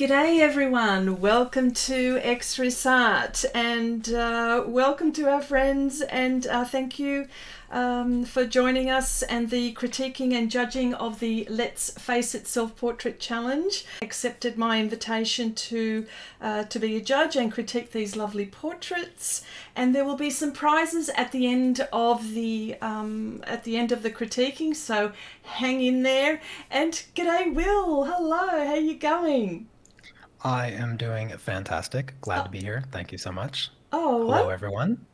G'day everyone, welcome to Xrissart and welcome to our friends and thank you for joining us and the critiquing and judging of the Let's Face It Self-Portrait Challenge. Accepted my invitation to be a judge and critique these lovely portraits, and there will be some prizes at the end of the critiquing, so hang in there. And g'day Will, hello, how you going? I am doing fantastic. Glad to be here. Thank you so much. Oh, Hello, what? everyone.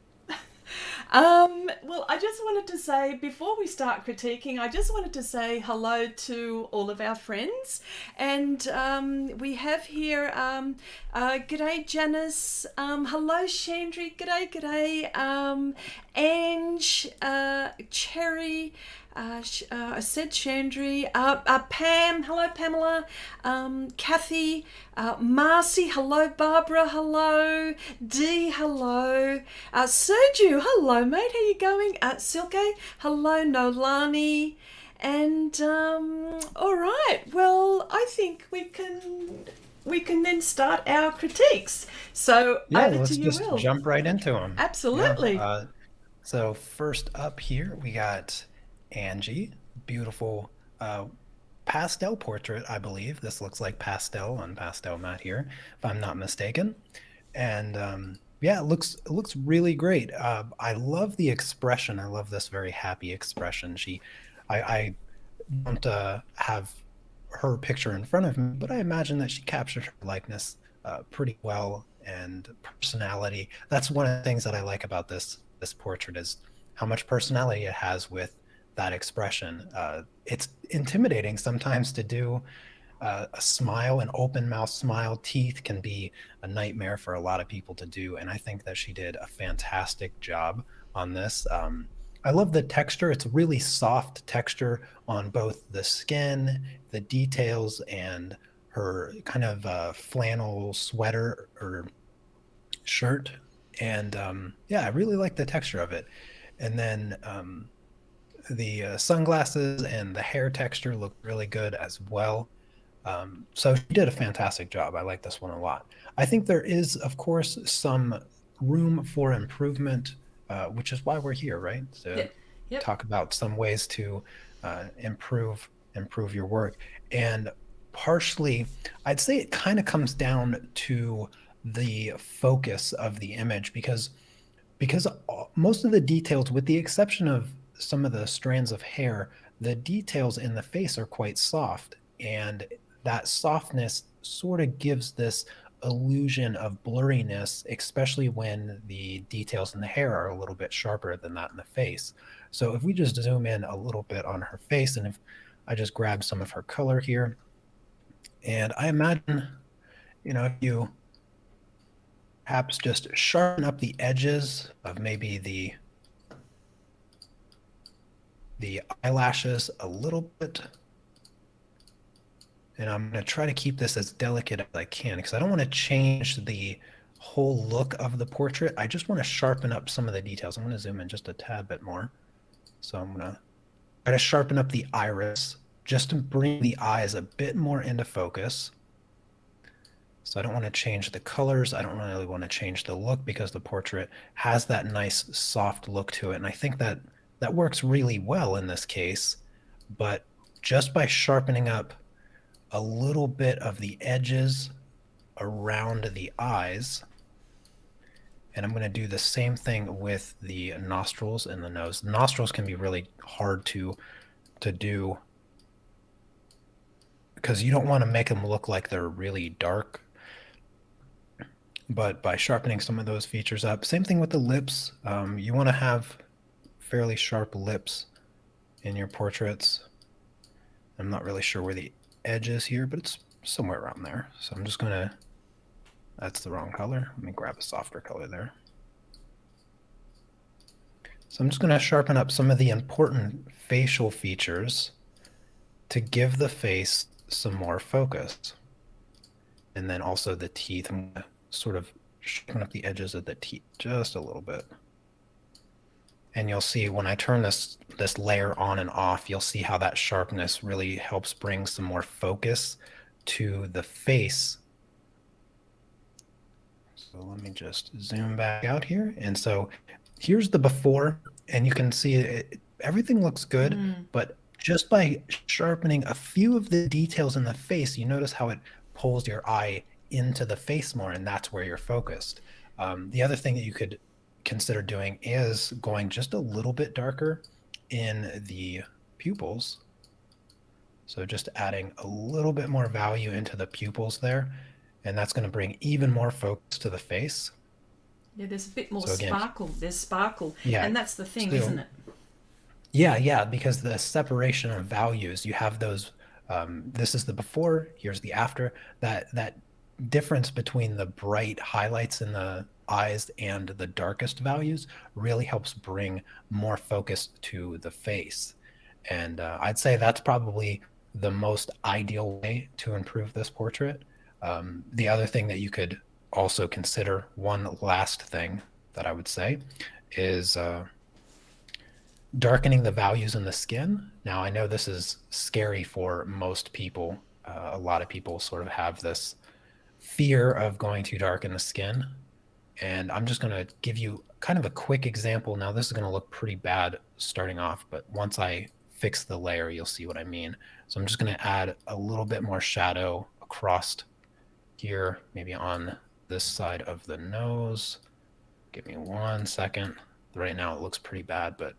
Well, I just wanted to say, before we start critiquing, I just wanted to say hello to all of our friends. And we have here, g'day Janice, hello Chandri, g'day, Ange, Cherry, I said Chandri, Pam, hello Pamela, Kathy, Marcy, hello Barbara, hello Dee, hello Sergio, hello mate, how you going? Silke, hello Nolani, and all right. Well, I think we can then start our critiques. So Yeah, over to let's you, just Will. jump right into them. Yeah. Absolutely. So first up here, we got Angie. Beautiful pastel portrait, I believe. This looks like pastel on pastel mat here, if I'm not mistaken. And yeah, it looks really great. I love the expression. I love this very happy expression. I don't have her picture in front of me, but I imagine that she captured her likeness pretty well and personality. That's one of the things that I like about this portrait is how much personality it has with that expression. It's intimidating sometimes to do a smile, an open mouth smile. Teeth can be a nightmare for a lot of people to do, and I think that she did a fantastic job on this. I love the texture. It's really soft texture on both the skin, the details, and her kind of flannel sweater or shirt. And yeah, I really like the texture of it. And then the sunglasses and the hair texture look really good as well. So she did a fantastic job. I like this one a lot. I think there is, of course, some room for improvement, which is why we're here, right? To Yep. Yep. talk about some ways to improve your work. And partially, I'd say it kind of comes down to the focus of the image because most of the details, with the exception of some of the strands of hair, the details in the face are quite soft, and that softness sort of gives this illusion of blurriness, especially when the details in the hair are a little bit sharper than that in the face. So if we just zoom in a little bit on her face, and if I just grab some of her color here, and I imagine, if you perhaps just sharpen up the edges of maybe the eyelashes a little bit. And I'm going to try to keep this as delicate as I can because I don't want to change the whole look of the portrait. I just want to sharpen up some of the details. I'm going to zoom in just a tad bit more. So I'm going to try to sharpen up the iris just to bring the eyes a bit more into focus. So I don't want to change the colors. I don't really want to change the look because the portrait has that nice soft look to it. And I think that that works really well in this case. But just by sharpening up a little bit of the edges around the eyes, and I'm going to do the same thing with the nostrils and the nose. Nostrils can be really hard to do because you don't want to make them look like they're really dark, but by sharpening some of those features up. Same thing with the lips. You want to have fairly sharp lips in your portraits. I'm not really sure where the edge is here, but it's somewhere around there. So I'm just gonna, that's the wrong color. Let me grab a softer color there. So I'm just gonna sharpen up some of the important facial features to give the face some more focus. And then also the teeth, I'm gonna sort of sharpen up the edges of the teeth just a little bit. And you'll see when I turn this layer on and off, you'll see how that sharpness really helps bring some more focus to the face So let me just zoom back out here. And so here's the before, and you can see everything looks good, but just by sharpening a few of the details in the face, you notice how it pulls your eye into the face more, and that's where you're focused. The other thing that you could consider doing is going just a little bit darker in the pupils. So just adding a little bit more value into the pupils there, and that's going to bring even more focus to the face. Yeah, there's a bit more So again, sparkle. There's sparkle. yeah, And that's the thing, still, isn't it? yeah, because the separation of values, you have those. This is the before. Here's the after. That difference between the bright highlights in the eyes and the darkest values really helps bring more focus to the face. And I'd say that's probably the most ideal way to improve this portrait. The other thing that you could also consider, one last thing that I would say, is darkening the values in the skin. Now, I know this is scary for most people. A lot of people sort of have this fear of going too dark in the skin. And I'm just going to give you kind of a quick example. Now, this is going to look pretty bad starting off, but once I fix the layer, you'll see what I mean. So I'm just going to add a little bit more shadow across here, maybe on this side of the nose. Give me 1 second. Right now it looks pretty bad, but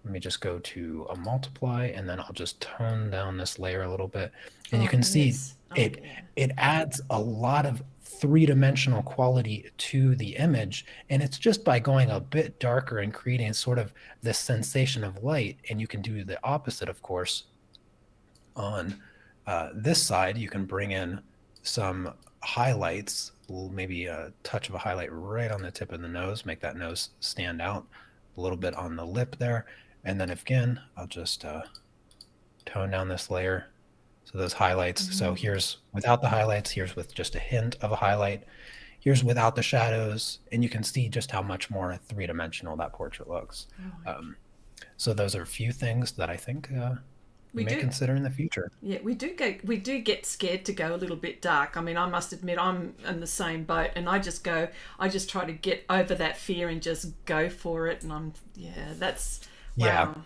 let me just go to a multiply, and then I'll just tone down this layer a little bit. And you can see it adds a lot of three-dimensional quality to the image, and it's just by going a bit darker and creating sort of this sensation of light. And you can do the opposite, of course. On this side, you can bring in some highlights, maybe a touch of a highlight right on the tip of the nose, make that nose stand out a little bit on the lip there. And then again, I'll just tone down this layer. So those highlights. So here's without the highlights, here's with just a hint of a highlight. Here's without the shadows, and you can see just how much more three-dimensional that portrait looks. So those are a few things that I think we may consider in the future. Yeah, we do get scared to go a little bit dark. I mean, I must admit I'm in the same boat, and I just try to get over that fear and just go for it. And that's wow.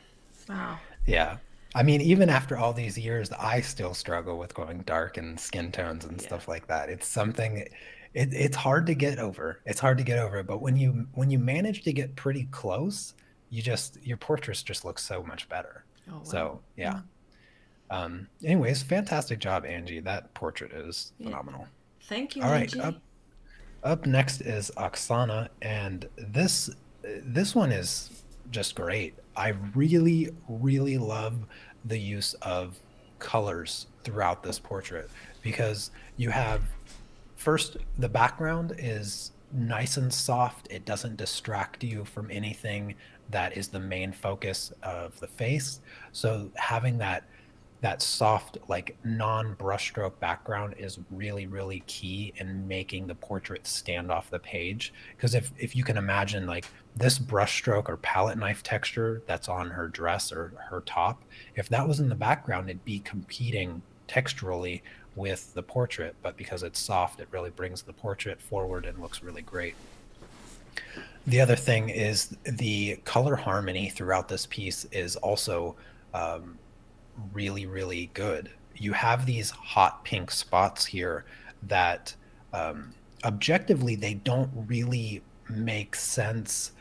Yeah. I mean, even after all these years, I still struggle with going dark and skin tones and stuff like that. It's something, it's hard to get over. It's hard to get over. But when you manage to get pretty close, your portraits just look so much better. Oh, wow. So yeah. Anyways, fantastic job, Angie. That portrait is phenomenal. Thank you, All Angie. right, up next is Oksana, and this one is just great. I really, really love the use of colors throughout this portrait, because you have, first, the background is nice and soft. It doesn't distract you from anything that is the main focus of the face. So having that soft, like non-brushstroke background is really, really key in making the portrait stand off the page. Because if you can imagine, like, this brushstroke or palette knife texture that's on her dress or her top, if that was in the background, it'd be competing texturally with the portrait. But because it's soft, it really brings the portrait forward and looks really great. The other thing is the color harmony throughout this piece is also really, really good. You have these hot pink spots here that objectively, they don't really make sense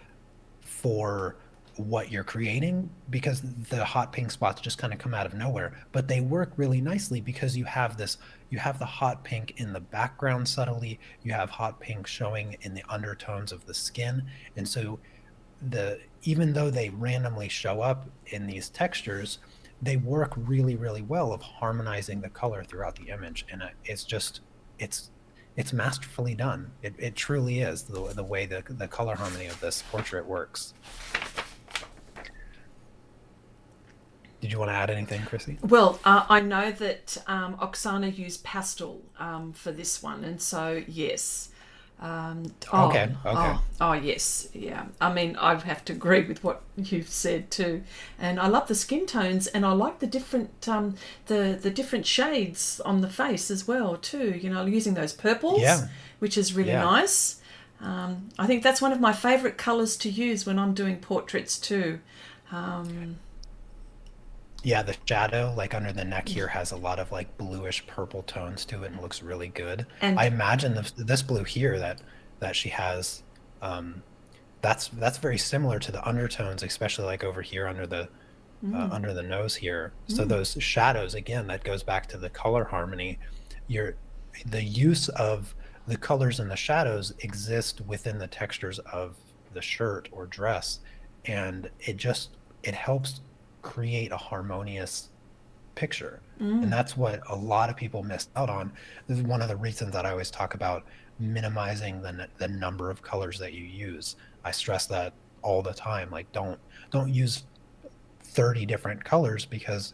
for what you're creating, because the hot pink spots just kind of come out of nowhere, but they work really nicely because you have the hot pink in the background subtly, you have hot pink showing in the undertones of the skin. And so even though they randomly show up in these textures, they work really, really well of harmonizing the color throughout the image. And it's masterfully done. It truly is the way the color harmony of this portrait works. Did you want to add anything, Chrissy? Well, I know that Oksana used pastel for this one, and so yes. Okay. Yes, yeah. I mean, I have to agree with what you've said too, and I love the skin tones, and I like the different the different shades on the face as well too. You know, using those purples, which is really nice. I think that's one of my favourite colours to use when I'm doing portraits too. Yeah, the shadow, like under the neck here, has a lot of like bluish purple tones to it and looks really good. I And imagine this blue here that she has, um, that's very similar to the undertones, especially like over here under the nose here. So those shadows, again, that goes back to the color harmony. Your the use of the colors and the shadows exist within the textures of the shirt or dress, and it helps create a harmonious picture. And that's what a lot of people miss out on. This is one of the reasons that I always talk about minimizing the number of colors that you use. I stress that all the time. Like don't use 30 different colors, because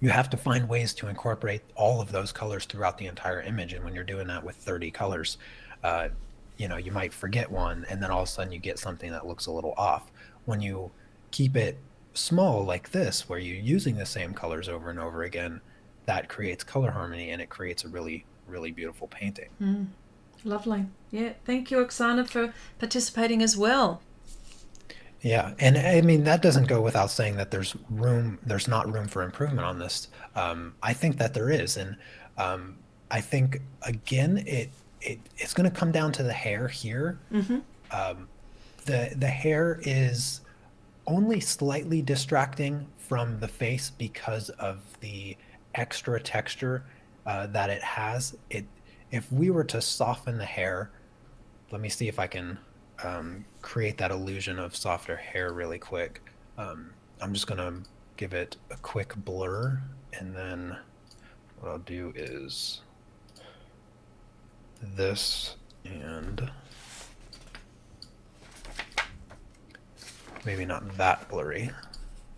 you have to find ways to incorporate all of those colors throughout the entire image. And when you're doing that with 30 colors, uh, you might forget one, and then all of a sudden you get something that looks a little off. When you keep it small like this, where you're using the same colors over and over again, that creates color harmony, and it creates a really, really beautiful painting. lovely. Yeah, thank you, Oksana, for participating as well. Yeah, and I mean that doesn't go without saying that there's not room for improvement on this. I think that there is, and I think again it's going to come down to the hair here. Um, the hair is only slightly distracting from the face because of the extra texture that it has. If we were to soften the hair, let me see if I can create that illusion of softer hair really quick. I'm just gonna give it a quick blur, and then what I'll do is this, and maybe not that blurry.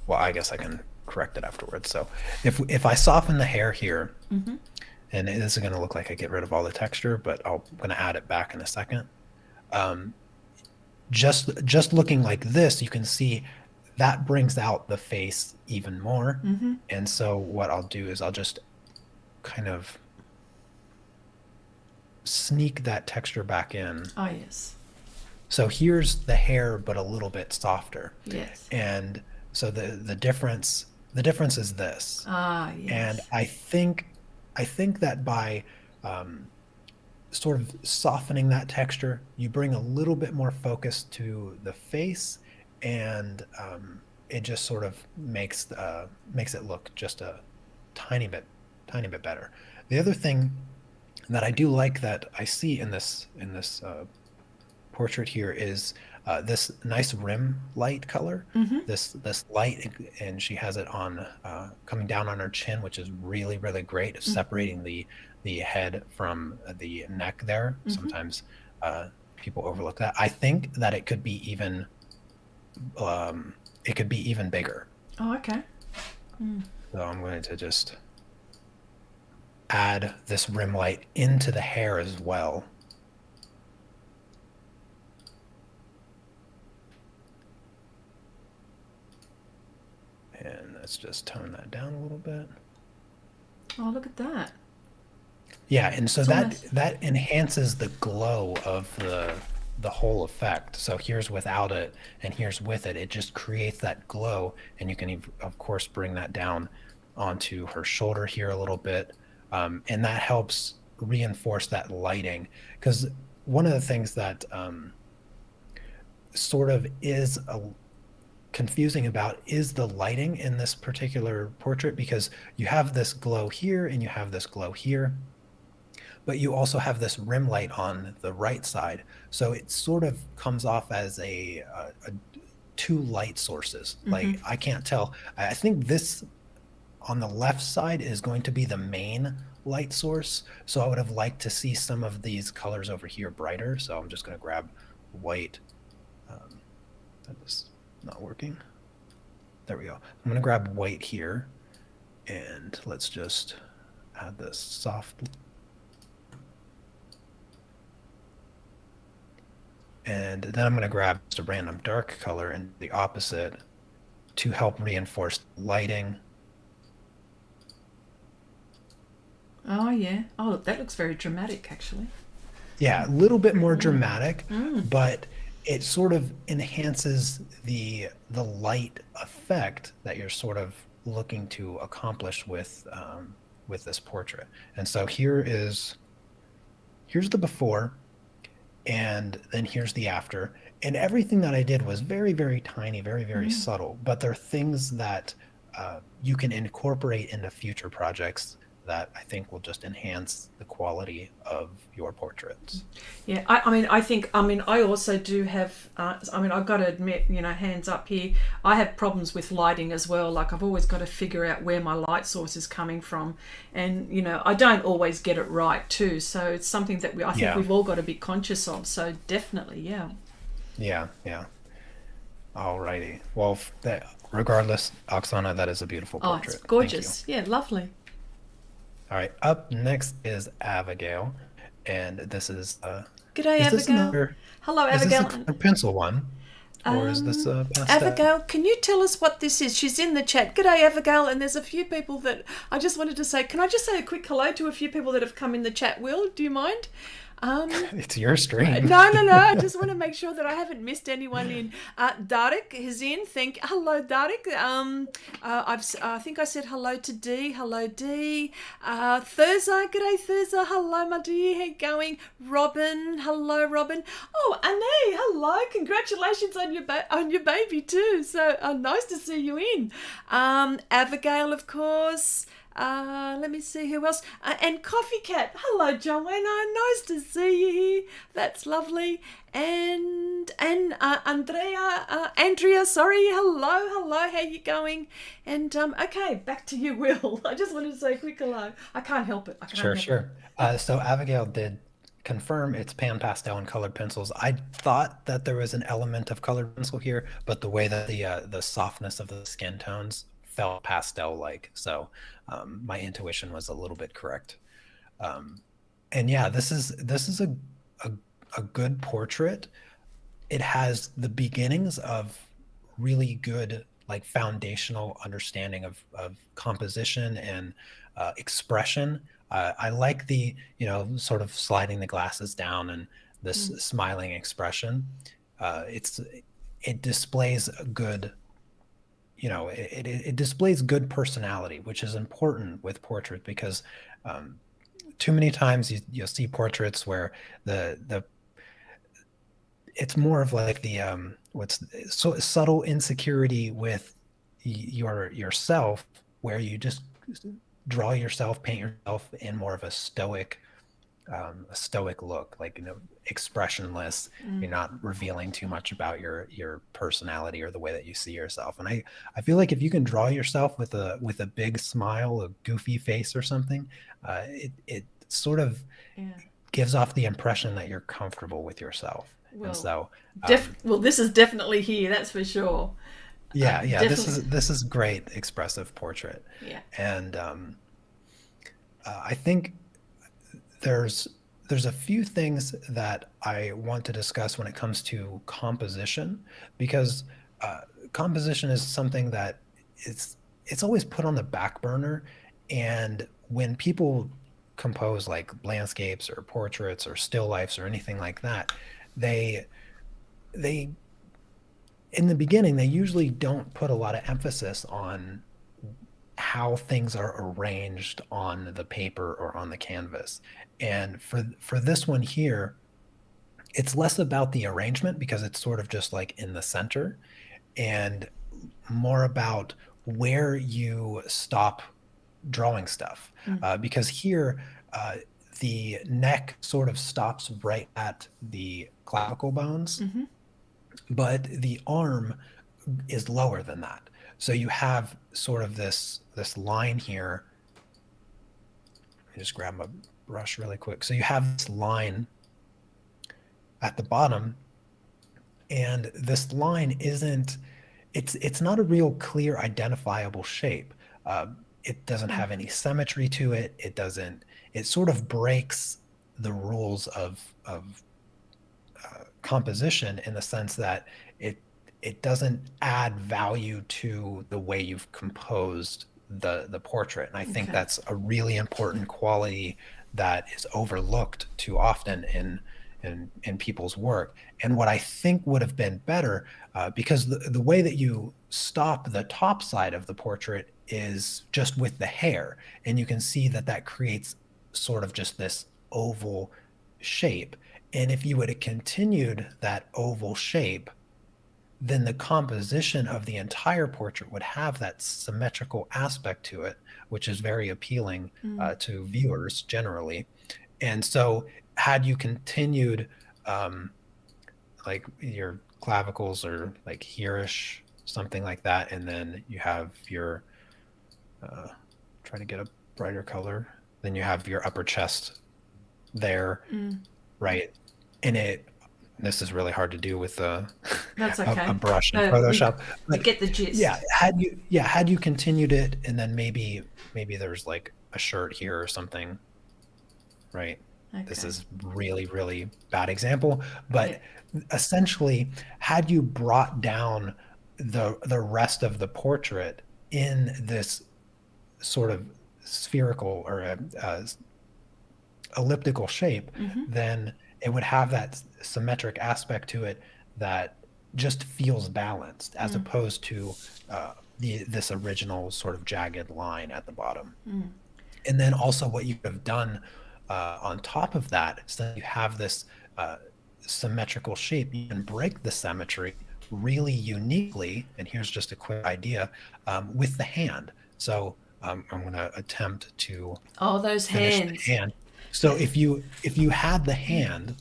Well, I guess I can correct it afterwards. So if I soften the hair here, and this is gonna look like I get rid of all the texture, but I'm gonna add it back in a second. Um, just looking like this, you can see that brings out the face even more. And so what I'll do is I'll just kind of sneak that texture back in. Oh, yes. So here's the hair, but a little bit softer. Yes. And so the difference is this. Ah, And yes. I think that by sort of softening that texture, you bring a little bit more focus to the face, and it just sort of makes it look just a tiny bit better. The other thing that I do like that I see in this portrait here is this nice rim light color. This light, and she has it on coming down on her chin, which is really, really great at separating the head from the neck there. Sometimes people overlook that. I think that it could be even bigger. Oh, okay. So I'm going to just add this rim light into the hair as well. And let's just tone that down a little bit. Oh, look at that. Yeah, and so It's almost, that enhances the glow of the whole effect. So here's without it, and here's with it. It just creates that glow, and you can of course bring that down onto her shoulder here a little bit, and that helps reinforce that lighting. Because one of the things that sort of is confusing about is the lighting in this particular portrait, because you have this glow here and you have this glow here, but you also have this rim light on the right side. So it sort of comes off as a two light sources. Like I can't tell. I think this on the left side is going to be the main light source. So I would have liked to see some of these colors over here brighter. So I'm just going to grab white. That is not working. There we go. I'm going to grab white here, and let's just add this soft. And then I'm going to grab just a random dark color and the opposite to help reinforce lighting. oh, yeah. Oh, look, that looks very dramatic, actually. Yeah, a little bit more Mm. dramatic, Mm. but it sort of enhances the light effect that you're sort of looking to accomplish with this portrait. And so here's the before, and then here's the after. And everything that I did was very, very tiny, very, very Mm. subtle. But there are things that you can incorporate into future projects that I think will just enhance the quality of your portraits. Yeah, I mean, I also do have, I've got to admit, hands up here, I have problems with lighting as well. Like, I've always got to figure out where my light source is coming from. And, I don't always get it right, too. So it's something that I think Yeah, we've all got to be conscious of. So definitely, yeah. yeah, yeah. Alrighty. Well, regardless, Oksana, that is a beautiful Oh, it's portrait. Thank you. gorgeous. Yeah, lovely. All right. Up next is Abigail, and G'day, is this Abigail. another Hello, is this a Abigail. color pencil one, or is this Um, a pastel? Abigail, can you tell us what this is? She's in the chat. G'day, Abigail. And there's a few people that I just wanted to say. Can I just say a quick hello to a few people that have come in the chat? Will, do you mind? Um, It's your stream. no, no, no. I just want to make sure that I haven't missed anyone in. Darek is in. Hello, Darek. I think I said hello to Dee. Hello, Dee. Thurza. G'day, Thurza. Hello, my dear. How you going? Robin. Hello, Robin. Oh, Anne. Hello. Congratulations on your baby too. So nice to see you in. Abigail, of course. Let me see who else. And Coffee Cat. Hello, Joanna. Nice to see you here. That's lovely. And Andrea. Sorry. Hello. How you going? And okay, back to you, Will. I just wanted to say a quick hello. I can't help it. I can't Sure, help it. sure. So Abigail did confirm it's pan pastel and colored pencils. I thought that there was an element of colored pencil here, but the way that the softness of the skin tones felt pastel-like, so my intuition was a little bit correct. Um, and yeah, this is a a good portrait. It has the beginnings of really good like foundational understanding of composition and expression. I like the sort of sliding the glasses down and this Mm. smiling expression. It's it displays a good it displays good personality, which is important with portraits because um, too many times you'll see portraits where the it's more of like the what's so subtle insecurity with yourself where you just draw yourself, paint yourself in more of a stoic look, like expressionless. You're Mm. not revealing too much about your personality or the way that you see yourself. And I feel like if you can draw yourself with a big smile, a goofy face or something, it sort of Yeah. gives off the impression that you're comfortable with yourself. And Well, so, um, well, this is definitely here. That's for sure. yeah, yeah, this Definitely. is this is great expressive portrait, Yeah. and I think there's there's a few things that I want to discuss when it comes to composition, because uh, composition is something that it's always put on the back burner, and when people compose like landscapes or portraits or still lifes or anything like that, they they in the beginning they usually don't put a lot of emphasis on how things are arranged on the paper or on the canvas. And for this one here, it's less about the arrangement because it's sort of just like in the center, and more about where you stop drawing stuff. Mm. Because here, the neck sort of stops right at the clavicle bones, Mm-hmm. but the arm is lower than that. So you have sort of this line here. Let me just grab my brush really quick. So you have this line at the bottom, and this line isn't it's not a real clear identifiable shape. It doesn't Mm. have any symmetry to it. It sort of breaks the rules of composition in the sense that it it doesn't add value to the way you've composed the portrait. And I think Okay. that's a really important quality that is overlooked too often in people's work. And what I think would have been better, because the way that you stop the top side of the portrait is just with the hair, and you can see that that creates sort of just this oval shape. And if you would have continued that oval shape, then the composition of the entire portrait would have that symmetrical aspect to it, which is very appealing to viewers generally. And so, had you continued, um, like your clavicles or like hereish, something like that, and then you have your, try to get a brighter color, then you have your upper chest there, right? And this is really hard to do with That's a okay. brush in No, Photoshop. we But get the yeah, gist. had you continued it, and then maybe there's like a shirt here or something, right? This Okay. is really, really bad example, Yeah. but essentially, had you brought down the rest of the portrait in this sort of spherical or a elliptical shape, then it would have that symmetric aspect to it that just feels balanced, as opposed to this original sort of jagged line at the bottom. And then also what you have done on top of that, so you have this symmetrical shape, you can break the symmetry really uniquely. And here's just a quick idea with the hand. So I'm going to attempt to Oh, those finish the hands. hand. So if you had the hand,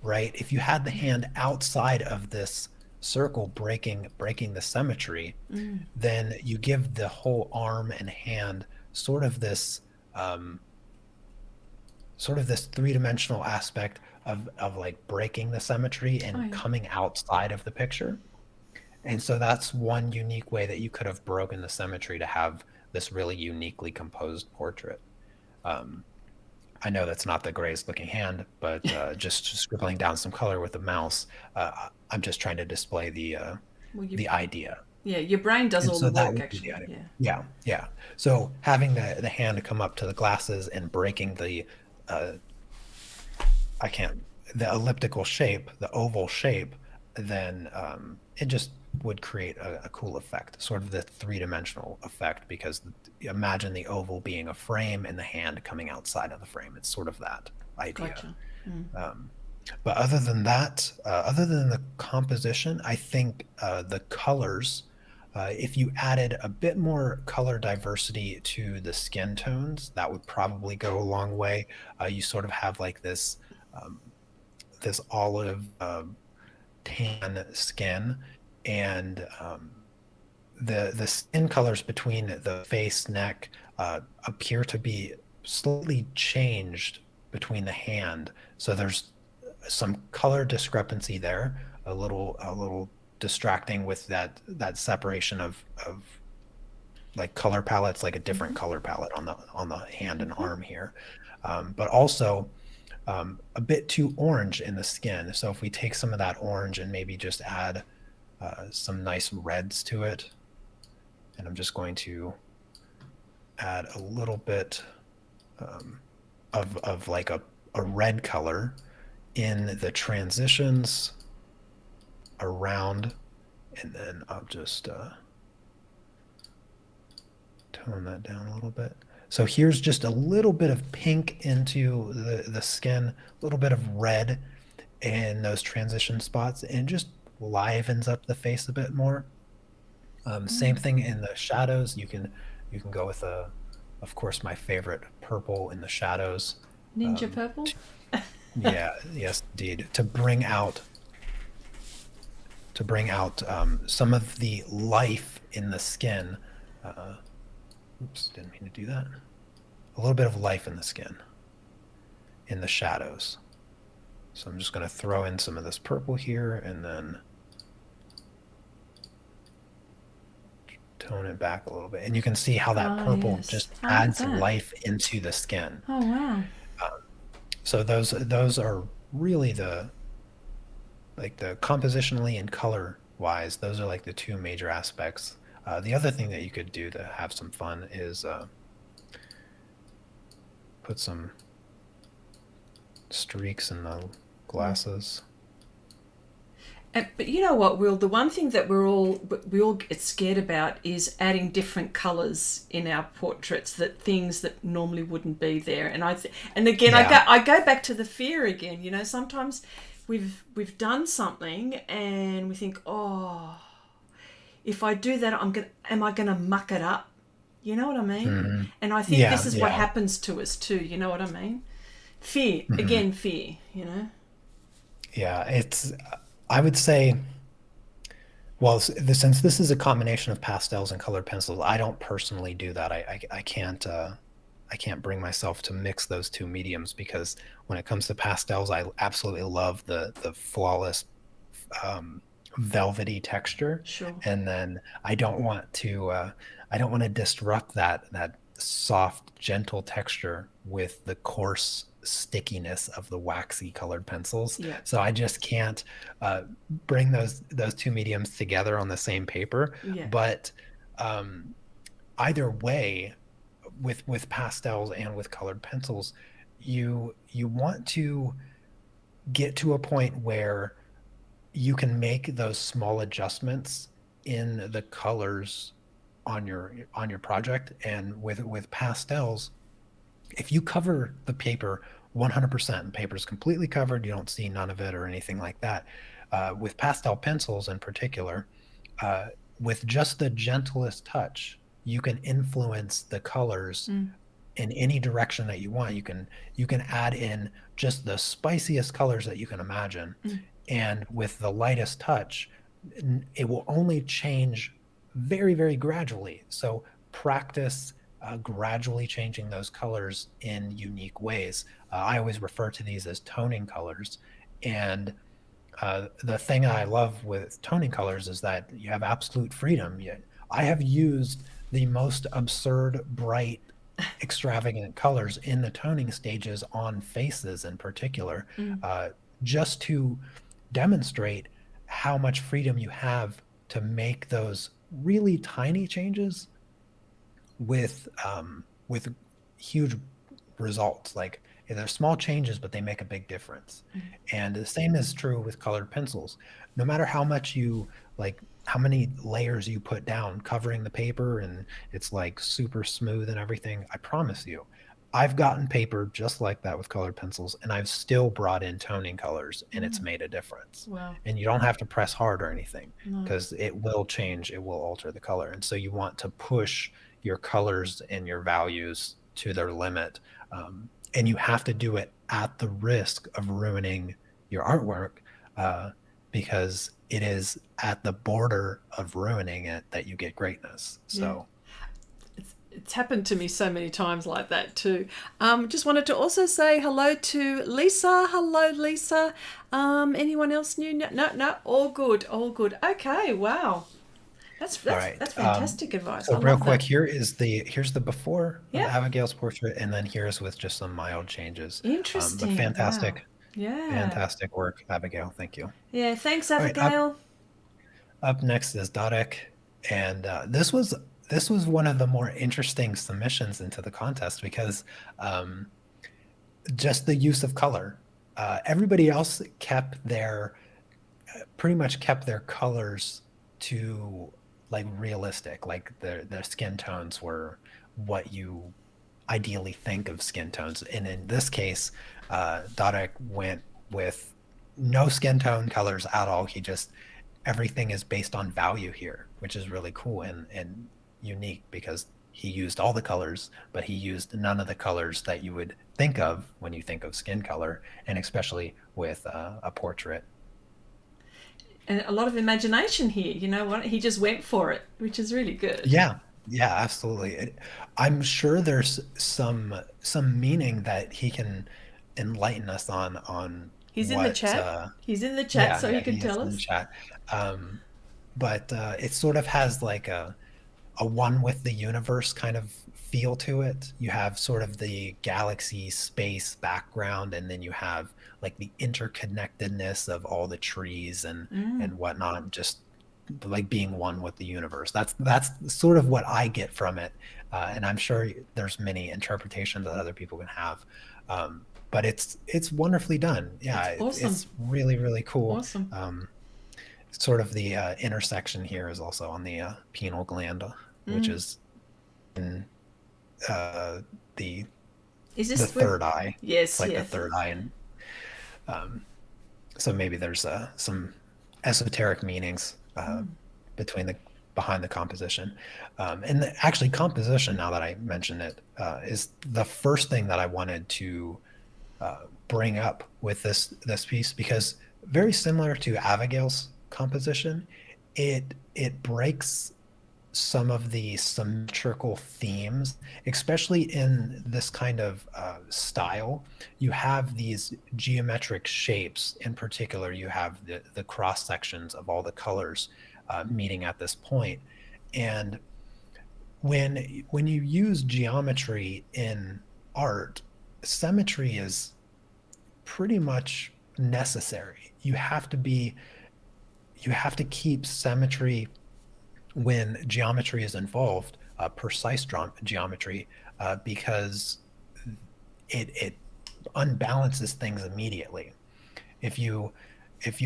right, if you had the hand outside of this circle breaking the symmetry, then you give the whole arm and hand sort of this three-dimensional aspect of like breaking the symmetry Oh, and yeah. coming outside of the picture. And so that's one unique way that you could have broken the symmetry to have this really uniquely composed portrait. I know that's not the greatest looking hand, but just scribbling down some color with the mouse, I'm just trying to display Well, the idea. yeah, your brain does And all the so that work, would be the actually. idea. Yeah. Yeah, yeah. So having the hand come up to the glasses and breaking uh, I can't, the elliptical shape, the oval shape, then it just would create a cool effect, sort of the three-dimensional effect, because imagine the oval being a frame and the hand coming outside of the frame. It's sort of that idea. Gotcha. Um, but other than that, other than the composition, I think the colors, if you added a bit more color diversity to the skin tones, that would probably go a long way. You sort of have like um, this olive tan skin, and the skin colors between the face, neck appear to be slightly changed between the hand. So there's some color discrepancy there, a little distracting with that separation of like color palettes, like a different color palette on the hand and arm here, but also a bit too orange in the skin. So if we take some of that orange and maybe just add some nice reds to it, and I'm just going to add a little bit of like a red color in the transitions around, and then I'll just tone that down a little bit. So here's just a little bit of pink into the skin, a little bit of red in those transition spots, and just livens up the face a bit more. Same thing in the shadows. You can go with of course, my favorite purple in the shadows. Ninja purple? Yeah, yes, indeed, to bring out some of the life in the skin. Oops, didn't mean to do that. A little bit of life in the skin, in the shadows. So I'm just going to throw in some of this purple here, and then tone it back a little bit. And you can see how that Oh, purple yes. just Oh, look at adds that. life into the skin. Oh, wow. So those are really the compositionally and color wise, those are like the two major aspects The other thing that you could do to have some fun is put some streaks in the glasses. But you know what, Will? The one thing that we all get scared about is adding different colours in our portraits, that things that normally wouldn't be there. And again, Yeah. I go back to the fear again. You know, sometimes we've done something and we think, oh, if I do that, am I gonna muck it up? You know what I mean? Hmm. And I think Yeah, this is what yeah. happens to us too. You know what I mean? Fear Hmm. again, fear. You know. Yeah, I would say, well, since this is a combination of pastels and colored pencils, I don't personally do that. I can't bring myself to mix those two mediums because when it comes to pastels, I absolutely love the flawless um, velvety texture, Sure. and then I don't want to disrupt that soft, gentle texture with the coarse stickiness of the waxy colored pencils. Yeah. So I just can't uh, bring those two mediums together on the same paper. Yeah. But either way, with pastels and with colored pencils, you want to get to a point where you can make those small adjustments in the colors on your project. And with pastels, if you cover the paper 100%, the paper is completely covered, you don't see none of it or anything like that. With pastel pencils in particular, uh, with just the gentlest touch, you can influence the colors Mm. in any direction that you want. You can add in just the spiciest colors that you can imagine, Mm. and with the lightest touch, it will only change very, very gradually. So practice gradually changing those colors in unique ways. I always refer to these as toning colors. And the thing I love with toning colors is that you have absolute freedom. I have used the most absurd, bright, extravagant colors in the toning stages on faces in particular, Mm. uh, just to demonstrate how much freedom you have to make those really tiny changes with huge results. Like they're small changes, but they make a big difference. Mm. And the same is true with colored pencils. No matter how much you like, how many layers you put down covering the paper, and it's like super smooth and everything, I promise you, I've gotten paper just like that with colored pencils, and I've still brought in toning colors, and it's Mm. made a difference. Wow. And you don't have to press hard or anything No. because it will change, it will alter the color. And so you want to push your colors and your values to their limit. And you have to do it at the risk of ruining your artwork, uh, because it is at the border of ruining it that you get greatness. Yeah. So, It's happened to me so many times like that too. Just wanted to also say hello to Lisa. Hello, Lisa. Anyone else new? No, no, no. All good. All good. Okay. Wow. all right. That's fantastic advice. So I real love quick, that. here's the before of Yeah. Abigail's portrait, and then here's with just some mild changes. But Interesting. Wow. Yeah. fantastic work, Abigail. Thank you. Yeah. Thanks, All right, Abigail. up next is Darek, and this was one of the more interesting submissions into the contest because um, just the use of color. Everybody else kept their pretty much kept their colors to like realistic, like their skin tones were what you ideally think of skin tones. And in this case, Darek went with no skin tone colors at all. He just everything is based on value here, which is really cool and unique because he used all the colors, but he used none of the colors that you would think of when you think of skin color, and especially with a portrait. And a lot of imagination here. You know what? He just went for it, which is really good. Yeah, yeah, absolutely. I'm sure there's some meaning that he can enlighten us on He's in the what. chat. He's in the chat, Yeah, so he yeah, can he is tell in the us. chat. Um, but it sort of has like a one with the universe kind of feel to it. You have sort of the galaxy space background, and then you have like the interconnectedness of all the trees Mm. and whatnot, just like being one with the universe. That's sort of what I get from it, and I'm sure there's many interpretations that other people can have, but it's wonderfully done. Yeah, It's awesome. it's really really cool. Awesome. Sort of the intersection here is also on the pineal gland, which is in the Is the this with? third eye. It's Yes, like the yes. third eye, and so maybe there's some esoteric meanings between the behind the composition, and actually composition. Now that I mention it, is the first thing that I wanted to bring up with this piece, because very similar to Abigail's composition, it breaks some of the symmetrical themes, especially in this kind of style. You have these geometric shapes. In particular, you have the cross sections of all the colors meeting at this point. And when you use geometry in art, symmetry is pretty much necessary. You have to keep symmetry when geometry is involved, precise geometry, because it unbalances things immediately. If you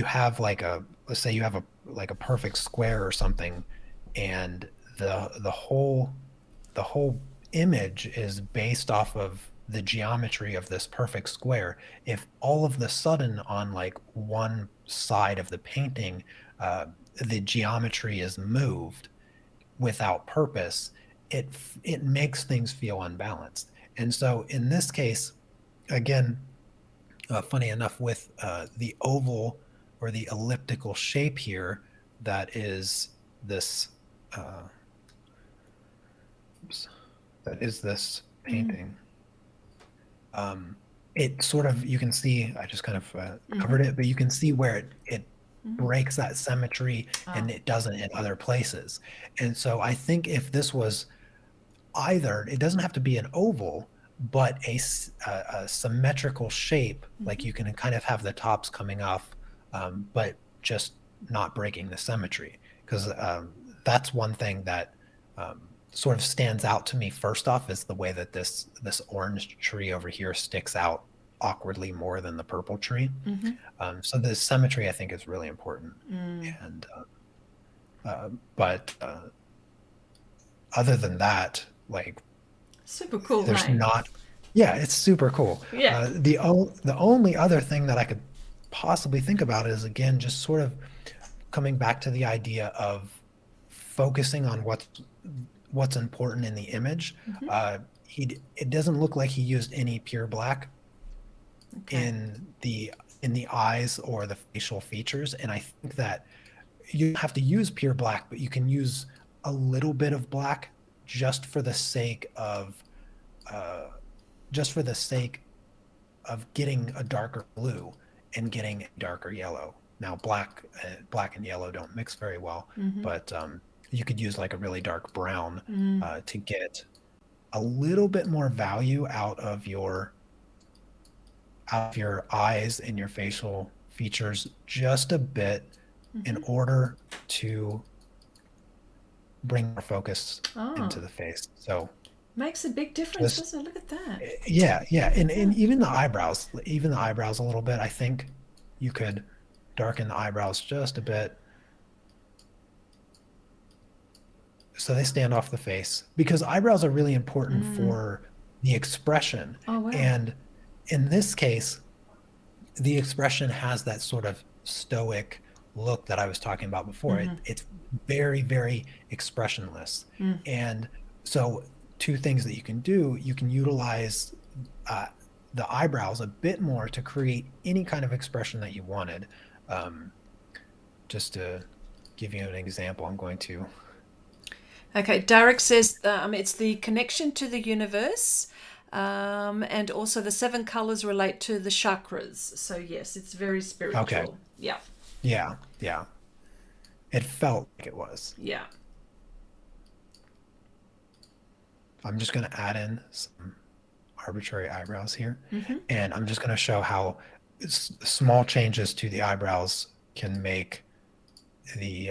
have like let's say you have a perfect square or something, and the whole image is based off of the geometry of this perfect square. If all of the sudden on like one side of the painting, the geometry is moved without purpose, it makes things feel unbalanced. And so in this case, again, funny enough, with the oval or the elliptical shape here, that is this oops, that is this painting. It sort of, you can see, I just kind of covered it, but you can see where it breaks that symmetry, and it doesn't in other places. And so I think if this was either, it doesn't have to be an oval, but a symmetrical shape, like you can kind of have the tops coming off, but just not breaking the symmetry. Because that's one thing that sort of stands out to me first off, is the way that this orange tree over here sticks out awkwardly more than the purple tree. So the symmetry, I think, is really important. And but other than that, like, Super cool, there's hey? not. Yeah, it's super cool. Yeah. The only other thing that I could possibly think about is, again, just sort of coming back to the idea of focusing on what's important in the image. It doesn't look like he used any pure black in the eyes or the facial features, and I think that you have to use pure black, but you can use a little bit of black just for the sake of getting a darker blue and getting a darker yellow. Now black and yellow don't mix very well, but you could use like a really dark brown to get a little bit more value out of your eyes and your facial features, just a bit, in order to bring more focus into the face. So Makes a big difference, doesn't it? Look at that. yeah, and even the eyebrows a little bit. I think you could darken the eyebrows just a bit, so they stand off the face, because eyebrows are really important for the expression. Oh, wow. And in this case, the expression has that sort of stoic look that I was talking about before. It's very, very expressionless. And so two things that you can do: you can utilize the eyebrows a bit more to create any kind of expression that you wanted. Just to give you an example, I'm going to... Okay, Darek says it's the connection to the universe, and also the 7 colors relate to the chakras. So yes, it's very spiritual. Okay. Yeah. Yeah. It felt like it was. Yeah. I'm just going to add in some arbitrary eyebrows here, and I'm just going to show how small changes to the eyebrows can make the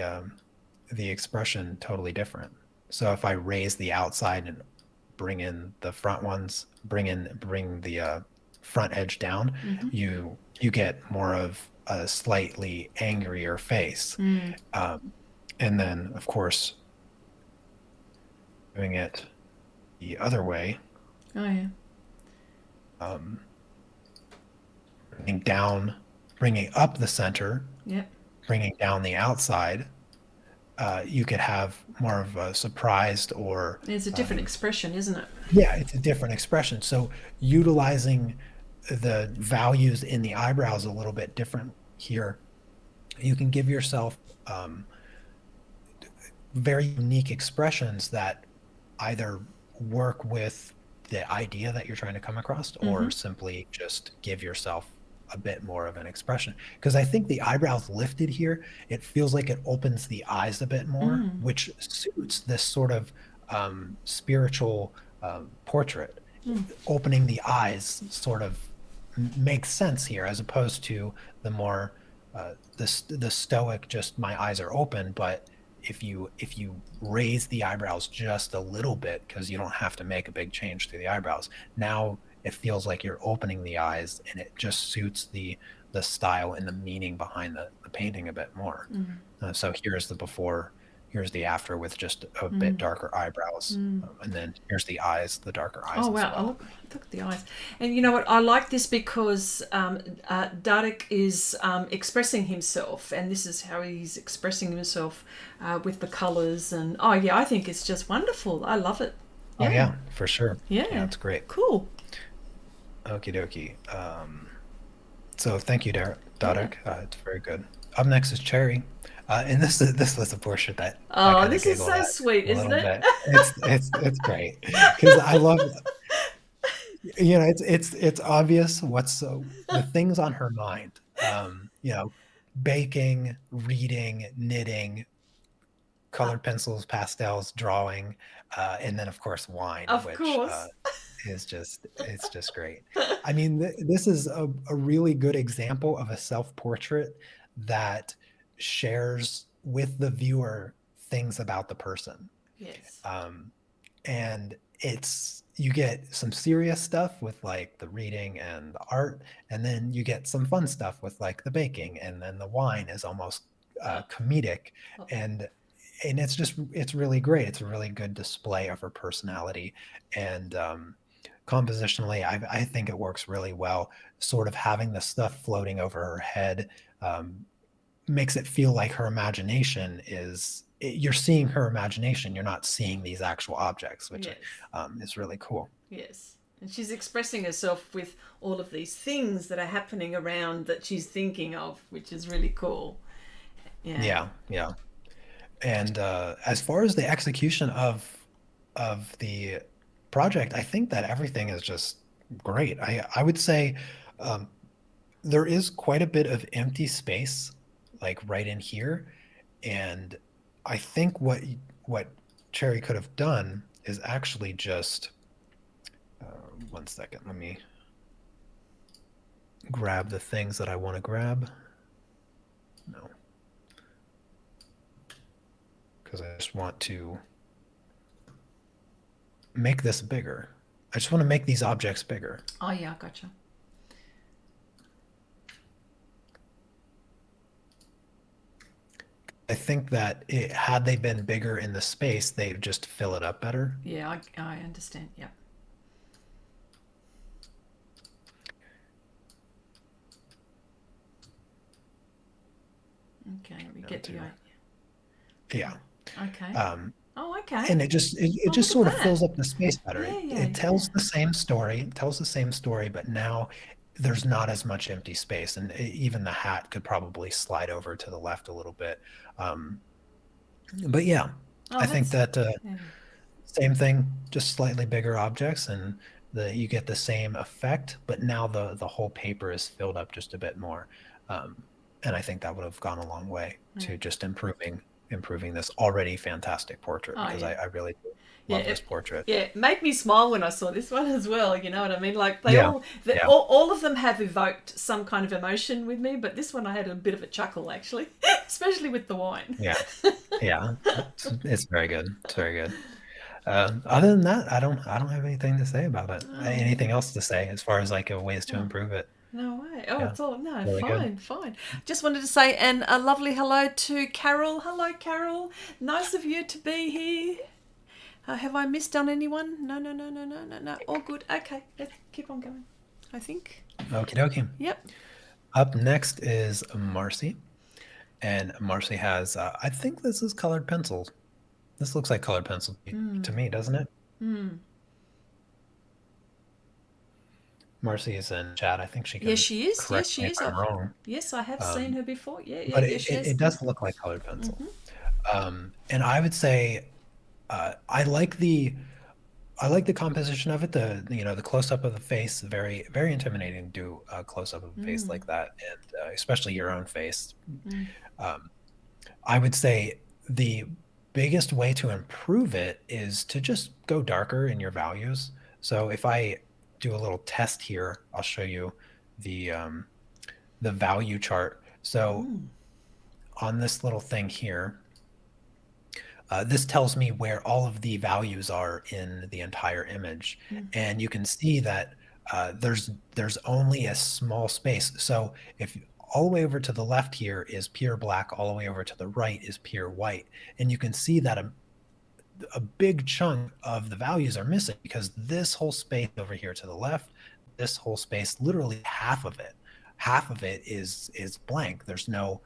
the expression totally different. So if I raise the outside and bring in the front ones, bring the front edge down, Mm-hmm. you get more of a slightly angrier face. Mm. And then, of course, doing it the other way, Oh yeah. um, bringing down, bringing up the center, Yep. bringing down the outside, you could have more of a surprised or It's a different expression, isn't it? yeah, it's a different expression. So utilizing the values in the eyebrows a little bit different here, you can give yourself very unique expressions that either work with the idea that you're trying to come across or Mm-hmm. simply just give yourself a bit more of an expression. Because I think the eyebrows lifted here, it feels like it opens the eyes a bit more, Mm. which suits this sort of spiritual portrait. Mm. Opening the eyes sort of makes sense here, as opposed to the more the stoic, just my eyes are open. But if you raise the eyebrows just a little bit, because you don't have to make a big change to the eyebrows, now it feels like you're opening the eyes, and it just suits the style and the meaning behind the painting a bit more. Mm. So here's the before, here's the after with just a bit Mm. darker eyebrows, Mm. and then here's the eyes, the darker eyes Oh as wow! Oh, well. look at the eyes. And you know what? I like this because Darek is expressing himself, and this is how he's expressing himself with the colours. And oh yeah, I think it's just wonderful. I love it. Oh Yeah. yeah, for sure. Yeah. Yeah, it's great. Cool. Okie dokie. So thank you, Yeah. Darek. It's very good. Up next is Cherry. And this was a portrait that I Oh, kind of this is giggled so at sweet, a isn't little it? bit. It's great because I love, it's obvious what's the things on her mind. Baking, reading, knitting, Uh, colored pencils, pastels, drawing, and then of course wine, of which course. it's just great. I mean, this is a really good example of a self-portrait that shares with the viewer things about the person. Yes. And you get some serious stuff with like the reading and the art, and then you get some fun stuff with like the baking, and then the wine is almost Oh, comedic, oh, and it's really great. It's a really good display of her personality, and compositionally, I think it works really well. Sort of having the stuff floating over her head makes it feel like her imagination you're seeing her imagination. You're not seeing these actual objects, which yes. is really cool. Yes. And she's expressing herself with all of these things that are happening around that she's thinking of, which is really cool. Yeah. Yeah, yeah. And as far as the execution of the project, I think that everything is just great. I would say um, there is quite a bit of empty space, like right in here, and I think what Cherry could have done is actually just 1 second. Let me grab the things that I want to grab. No, because I just want to make this bigger. I just want to make these objects bigger. Oh, yeah, gotcha. I think that had they been bigger in the space, they'd just fill it up better. Yeah, I understand. Yeah. Okay, we get the idea. Yeah. Okay. Um, Oh, okay. and it just Oh, just look sort at of that. fills up the space better. Yeah, yeah, It tells yeah. the same story. It tells the same story, but now there's not as much empty space, and even the hat could probably slide over to the left a little bit. Um, but yeah, Oh, I think that's that yeah. same thing, just slightly bigger objects, and you get the same effect, but now the whole paper is filled up just a bit more. Um, and I think that would have gone a long way Yeah. to just improving this already fantastic portrait, Oh, because yeah. I really do. Yeah, Love this portrait. yeah, it made me smile when I saw this one as well. You know what I mean? Like Yeah, yeah, all of them have evoked some kind of emotion with me, but this one I had a bit of a chuckle actually, especially with the wine. yeah, yeah. It's very good. It's very good. Other than that, I don't have anything to say about it. Oh, Anything else to say as far as like ways to oh, improve it? no way. Oh, Yeah, it's all no, really good. fine, fine. Just wanted to say and a lovely hello to Carol. Hello, Carol. Nice of you to be here. Have I missed on anyone? No, no, no, no, no, no, no. All good. Okay, let's keep on going. I think. Okie dokie. Yep. Up next is Marcy, and Marcy has I think this is colored pencils. This looks like colored pencil to me, doesn't it? Marcy is in chat. I think she Yes, can she is. Yes, correct she me if is. I'm wrong. Yes, I have seen her before. Yeah, yeah, But yes, yes. it does look like colored pencil. And I would say I like the composition of it. The close up of the face, very very intimidating to do a close up of a face like that, and especially your own face. I would say the biggest way to improve it is to just go darker in your values. So if I do a little test here, I'll show you the value chart. So on this little thing here, this tells me where all of the values are in the entire image. And you can see that there's only a small space. So if all the way over to the left here is pure black, all the way over to the right is pure white. And you can see that a big chunk of the values are missing because this whole space over here to the left, this whole space, literally half of it is blank. There's no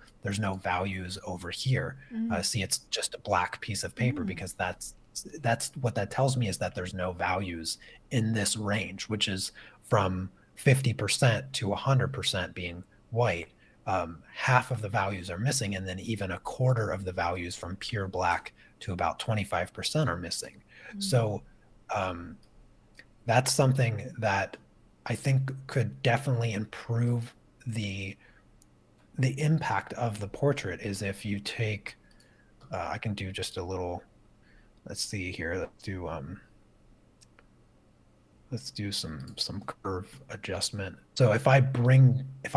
values over here. See, it's just a black piece of paper because that's what that tells me, is that there's no values in this range, which is from 50% to 100% being white. Half of the values are missing, and then even a quarter of the values from pure black to about 25% are missing. So that's something that I think could definitely improve the impact of the portrait. Is if you take I can do just a little, let's see here, let's do some curve adjustment. So if I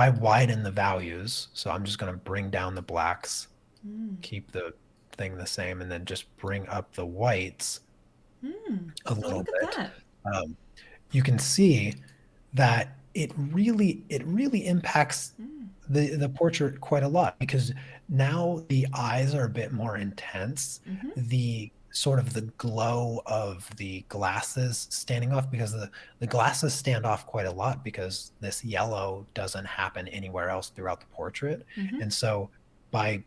widen the values, so I'm just going to bring down the blacks, keep the thing the same, and then just bring up the whites a little Look bit. at that. You can see that it really impacts the portrait quite a lot, because now the eyes are a bit more intense. The sort of the glow of the glasses standing off, because the glasses stand off quite a lot because this yellow doesn't happen anywhere else throughout the portrait. And so by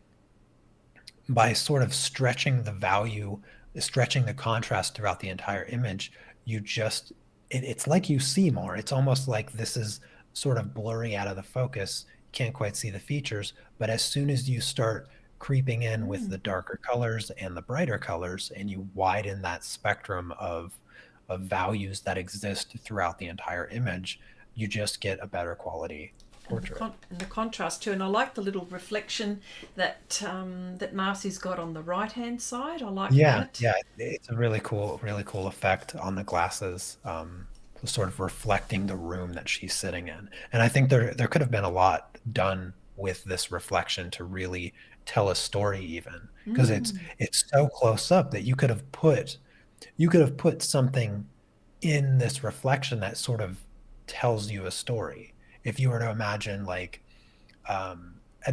sort of stretching the contrast throughout the entire image, it's like you see more. It's almost like this is sort of blurry out of the focus. You can't quite see the features, but as soon as you start creeping in with the darker colors and the brighter colors, and you widen that spectrum of values that exist throughout the entire image, you just get a better quality portrait. And the contrast too, and I like the little reflection that that Marcy's got on the right hand side. I like that. Yeah, it's a really cool effect on the glasses, sort of reflecting the room that she's sitting in. And I think there could have been a lot done with this reflection to really tell a story, even because it's so close up that you could have put something in this reflection that sort of tells you a story. If you were to imagine like a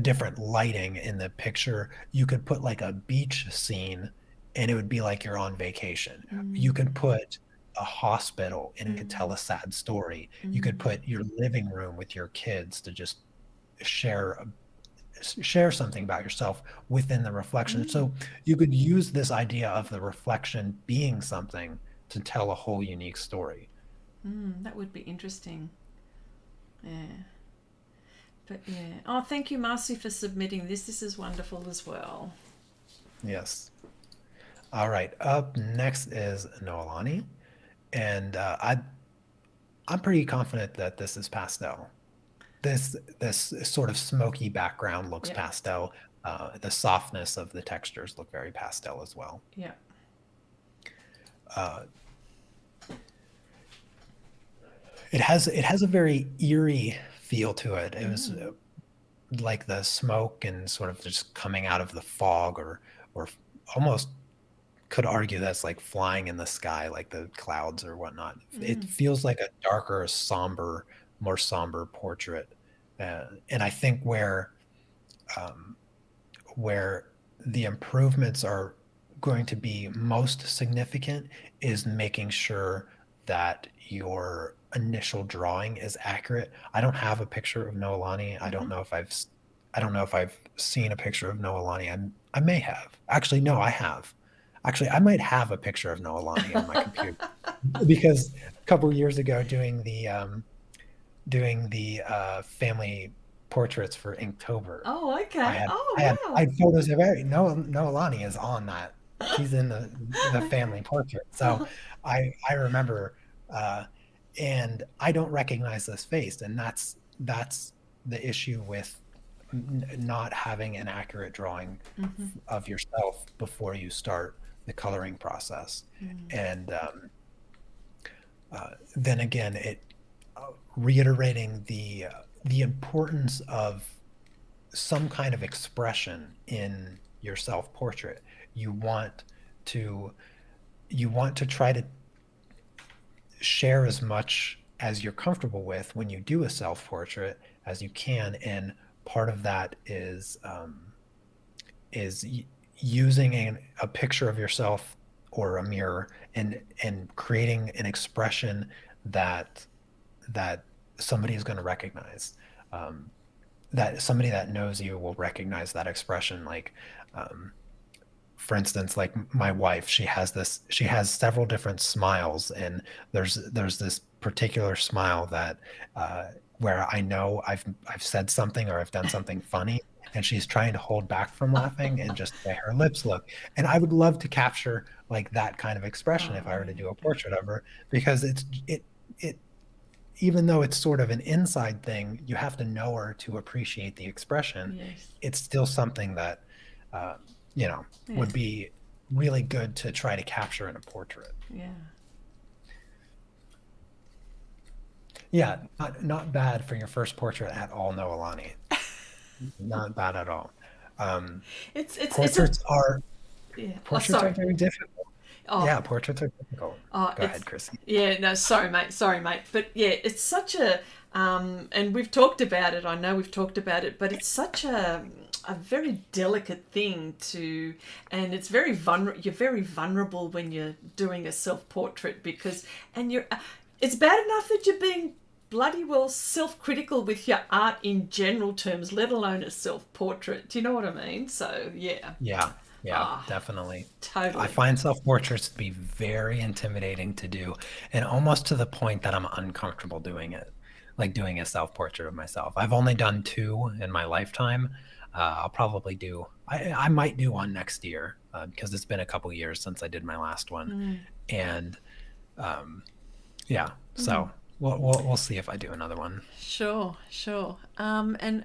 different lighting in the picture, you could put like a beach scene and it would be like you're on vacation. You could put a hospital and it could tell a sad story. You could put your living room with your kids to just share something about yourself within the reflection. So you could use this idea of the reflection being something to tell a whole unique story. That would be interesting. Yeah. But yeah. Oh, thank you, Marcy, for submitting this. This is wonderful as well. Yes. All right. Up next is Noelani. And I'm pretty confident that this is pastel. This sort of smoky background looks pastel. The softness of the textures look very pastel as well. Yeah. uh, it has a very eerie feel to it. It was like the smoke and sort of just coming out of the fog, or almost could argue that's like flying in the sky, like the clouds or whatnot. It feels like a darker, somber, more somber portrait, and I think um, where the improvements are going to be most significant is making sure that your initial drawing is accurate. I don't have a picture of Noelani. I don't know if I've seen a picture of Noelani. I may have. Actually, no, I have. Actually, I might have a picture of Noelani on my computer because a couple years ago, doing the family portraits for Inktober, Oh, okay. I Oh, had photos of every Noelani is on that. She's in the family portrait. So wow. I remember, uh, and I don't recognize this face, and that's the issue with not having an accurate drawing of yourself before you start the coloring process. And then again, it reiterating the importance of some kind of expression in your self portrait. You want to you want to try to share as much as you're comfortable with when you do a self portrait as you can, and part of that is using a picture of yourself or a mirror, and creating an expression that that somebody is going to recognize, um, that somebody that knows you will recognize that expression. Like, um, for instance, like my wife, she has several different smiles, and there's this particular smile that where I know I've said something or I've done something funny, and she's trying to hold back from laughing and just the way her lips look. And I would love to capture like that kind of expression if Oh, I were to do a yeah. portrait of her, because it even though it's sort of an inside thing, you have to know her to appreciate the expression. Yes. It's still something that, uh, Yeah. would be really good to try to capture in a portrait. Yeah. Yeah, not bad for your first portrait at all, Noelani. Not bad at all. Um, It's a portraits are yeah. Oh, portraits are sorry. very difficult. Oh, Yeah, portraits are difficult. Go it's ahead, Chrissy. yeah. No, sorry, mate. Sorry, mate. But yeah, it's such a and we've talked about it. I know we've talked about it, but it's such a very delicate thing to, and it's very vulnerable. You're very vulnerable when you're doing a self portrait because, and you're. It's bad enough that you're being bloody well self-critical with your art in general terms, let alone a self-portrait. Do you know what I mean? So yeah. Yeah, yeah, Ah, definitely. I totally. find self-portraits to be very intimidating to do, and almost to the point that I'm uncomfortable doing it, like doing a self-portrait of myself. I've only done two in my lifetime. I might do one next year, because it's been a couple years since I did my last one. And um, yeah, so we'll see if I do another one. Sure, sure. And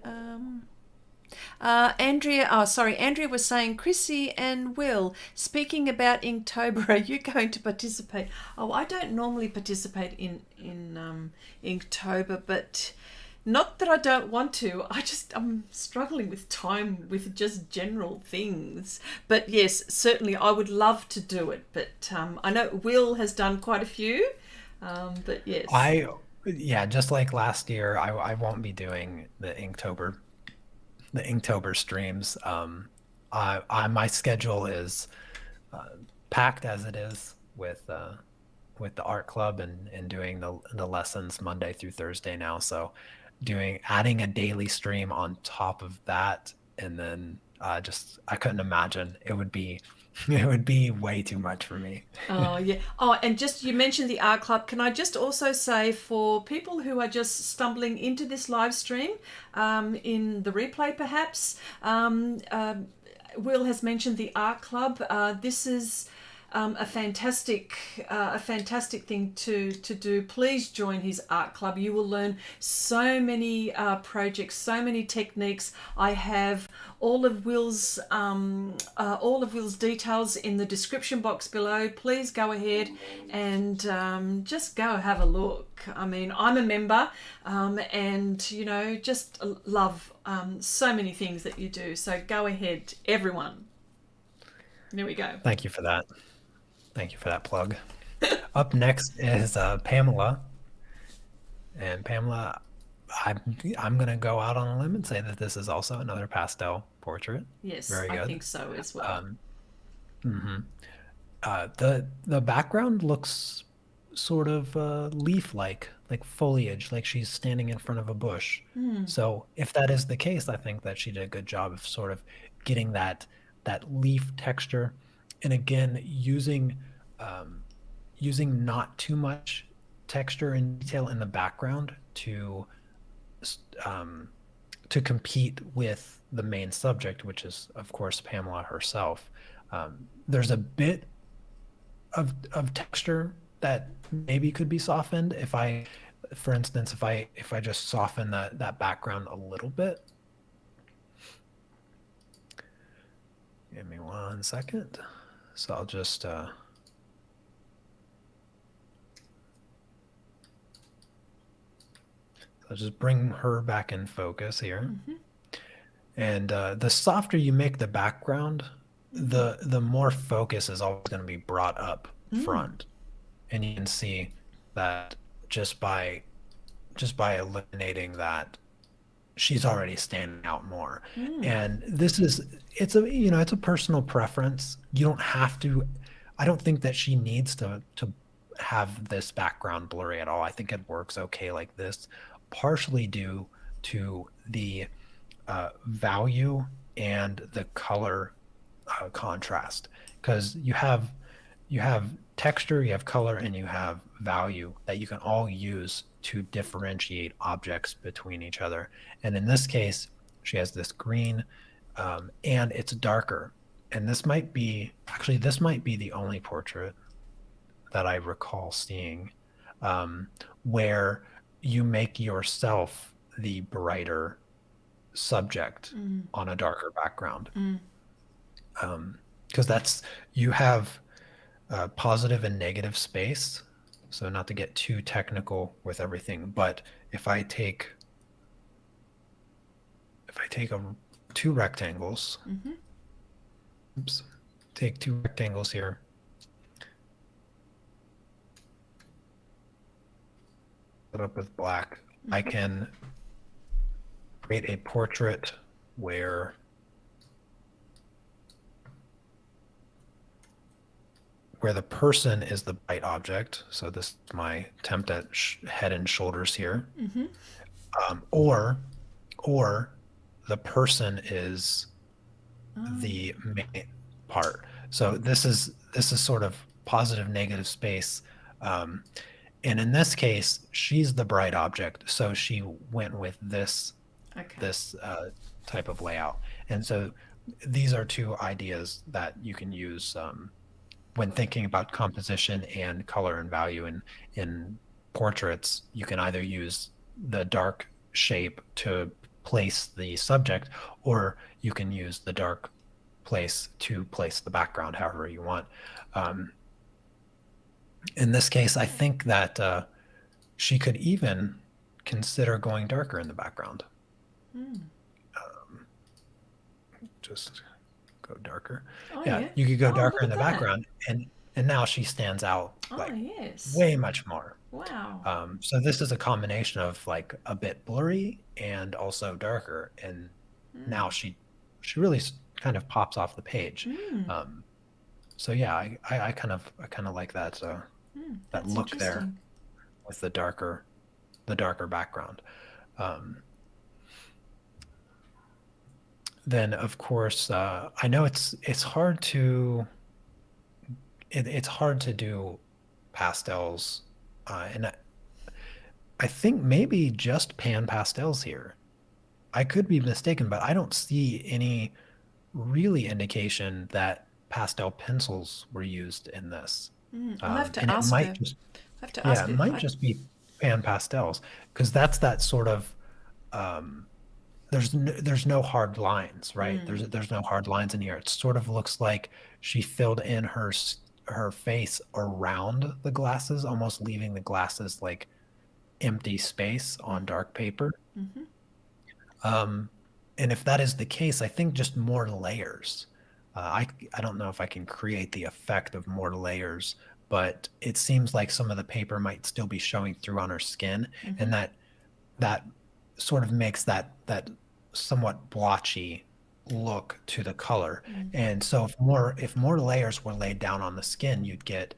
Andrea, oh, sorry, Andrea was saying, Chrissy and Will, speaking about Inktober, are you going to participate? Oh, I don't normally participate in Inktober, but not that I don't want to. I'm struggling with time with just general things. But yes, certainly I would love to do it. But I know Will has done quite a few. But yes. I Yeah, just like last year, I won't be doing the Inktober streams. My schedule is packed as it is with the art club, and doing the lessons Monday through Thursday now. So doing adding a daily stream on top of that, and then just I couldn't imagine. It would be it would be way too much for me. Oh, yeah. Oh, and just you mentioned the art club. Can I just also say for people who are just stumbling into this live stream, in the replay perhaps, Will has mentioned the art club. This is a fantastic thing to do. Please join his art club. You will learn so many projects, so many techniques. I have all of Will's details in the description box below. Please go ahead and just go have a look. I mean, I'm a member, and you know, just love so many things that you do. So go ahead, everyone. There we go. Thank you for that. Thank you for that plug. Up next is Pamela. And Pamela, I'm going to go out on a limb and say that this is also another pastel portrait. Yes, Very good. I think so as well. The background looks sort of leaf-like, like foliage, like she's standing in front of a bush. So if that is the case, I think that she did a good job of sort of getting that leaf texture, and again using not too much texture and detail in the background to compete with the main subject, which is of course Pamela herself. There's a bit of texture that maybe could be softened for instance, if I just soften that background a little bit. Give me 1 second. So I'll just bring her back in focus here. And the softer you make the background, the more focus is always going to be brought up front. And you can see that just by eliminating that, she's already standing out more. And it's a personal preference. You don't have to. I don't think that she needs to have this background blurry at all. I think it works okay like this, partially due to the value and the color contrast, because you have texture, you have color, and you have value that you can all use to differentiate objects between each other. And in this case, she has this green, and it's darker. And this might be the only portrait that I recall seeing where you make yourself the brighter subject on a darker background. Because you have positive and negative space. So not to get too technical with everything, but if I take two rectangles, take two rectangles here, put up with black, I can create a portrait where the person is the bright object. So this is my attempt at head and shoulders here. Or the person is the main part. So this is sort of positive, negative space. And in this case, she's the bright object. So she went with this type of layout. And so these are two ideas that you can use when thinking about composition and color and value in portraits. You can either use the dark shape to place the subject, or you can use the dark place to place the background however you want. In this case, I think that she could even consider going darker in the background. Just go darker. Yeah, you could go darker in the background, and now she stands out way much more. Wow. So this is a combination of like a bit blurry and also darker, and now she really kind of pops off the page. So yeah, I kind of like that that look there with the darker background. Then of course, I know it's hard to do pastels, and I think maybe just pan pastels here. I could be mistaken, but I don't see any really indication that pastel pencils were used in this. I'll have to And it ask might her. just, I have to yeah, ask it her. might just be pan pastels because that's that sort of um, there's no hard lines, right? There's no hard lines in here. It sort of looks like she filled in her face around the glasses, almost leaving the glasses like empty space on dark paper. Mm-hmm. Um, and if that is the case, I think just more layers. I don't know if I can create the effect of more layers, but it seems like some of the paper might still be showing through on her skin, Mm-hmm. and that sort of makes that somewhat blotchy look to the color. And so if more layers were laid down on the skin, you'd get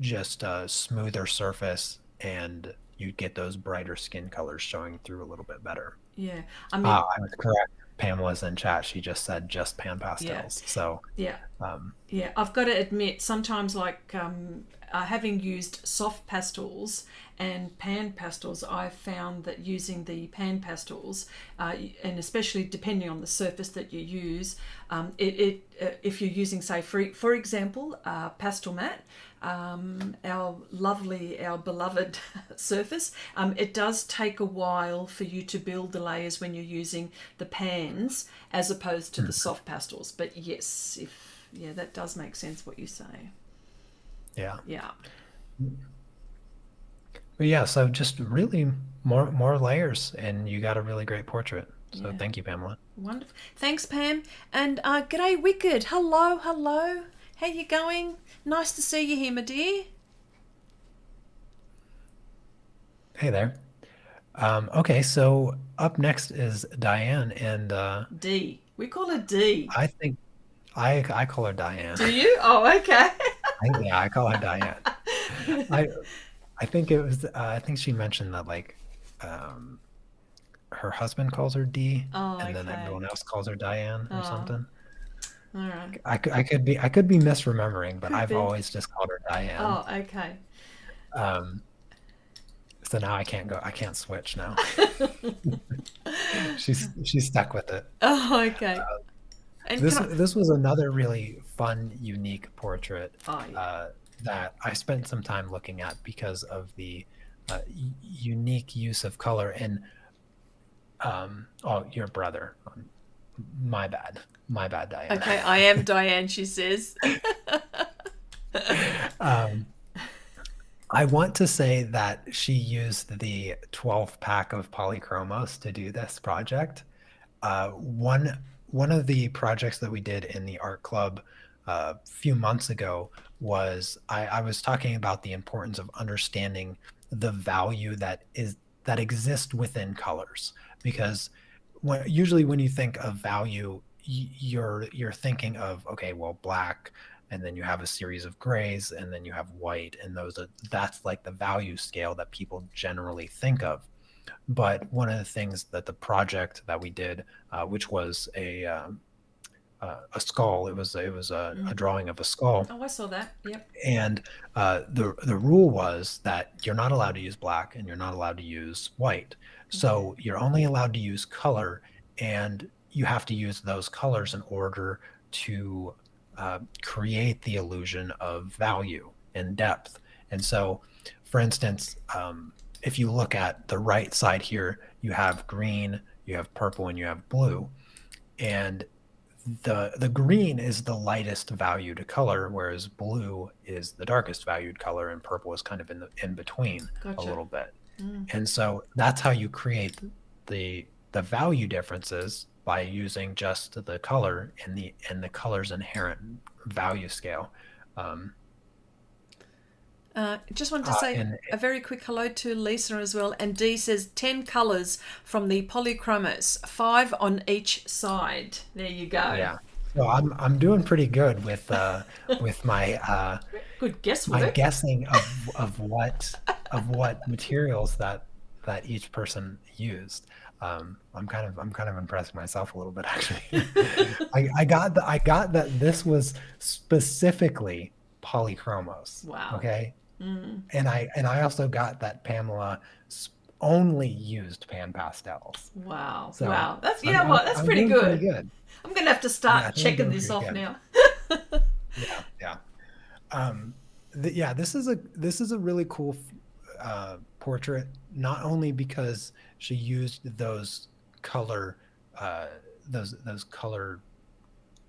just a smoother surface and you'd get those brighter skin colors showing through a little bit better. Yeah. I mean, Ah, I was correct. Pamela's in chat. She just said just pan yeah. pastels. So, Yeah. um, Yeah, I've got to admit, sometimes like having used soft pastels and pan pastels, I've found that using the pan pastels, and especially depending on the surface that you use, if you're using, say, for example, pastel mat, our beloved surface, it does take a while for you to build the layers when you're using the pans as opposed to the soft pastels. But yes, yeah, that does make sense what you say. yeah. Yeah. But yeah, so just really more layers and you got a really great portrait. So Yeah. thank you, Pamela. Wonderful. Thanks, Pam. And g'day, Wicked. Hello, hello. How you going? Nice to see you here, my dear. Hey there. Okay, so up next is Diane, and D. We call her D. I think I call her Diane. Do you? Oh, okay. Yeah, I call her Diane. I I think it was I think she mentioned that like um, her husband calls her D, Oh, and then okay. everyone else calls her Diane or Oh, something. all right. I could be misremembering, but Could I've be. always just called her Diane. Oh, okay. Um, so now I can't go. I can't switch now. She's stuck with it. Oh, okay. And This can I? this was another really fun, unique portrait Oh, yeah. that I spent some time looking at because of the unique use of color. And oh, your brother. My bad, Diane. Okay, I am Diane, she says. um, I want to say that she used the 12 pack of polychromos to do this project. One of the projects that we did in the art club a few months ago was I was talking about the importance of understanding the value that exists within colors because usually when you think of value you're thinking of okay, well, black, and then you have a series of grays, and then you have white, and that's like the value scale that people generally think of. But one of the things that the project that we did, which was a skull, it was a drawing of a skull, Oh, I saw that. Yep. and the rule was that you're not allowed to use black and you're not allowed to use white. Okay. So you're only allowed to use color, and you have to use those colors in order to create the illusion of value and depth. And so, for instance, if you look at the right side here, you have green, you have purple, and you have blue. And the green is the lightest valued color, whereas blue is the darkest valued color, and purple is kind of in between a Gotcha. little bit. And so that's how you create the value differences by using just the color and the color's inherent value scale. Um, Just wanted to say and a very quick hello to Lisa as well. And Dee says 10 colours from the polychromos, 5 on each side. There you go. yeah, so I'm doing pretty good with my Good my guesswork. guessing of what materials that each person used. I'm kind of impressed myself a little bit actually. I got that this was specifically polychromos. Wow. Okay, and I also got that Pamela only used pan pastels. Wow. So Wow. That's, you I'm know I'm, what? That's I'm pretty doing pretty good. good. I'm going to have to Yeah, I start think I'm checking doing this pretty off good. now. Yeah, yeah. Um, yeah, this is a really cool portrait. Not only because she used color, uh, those color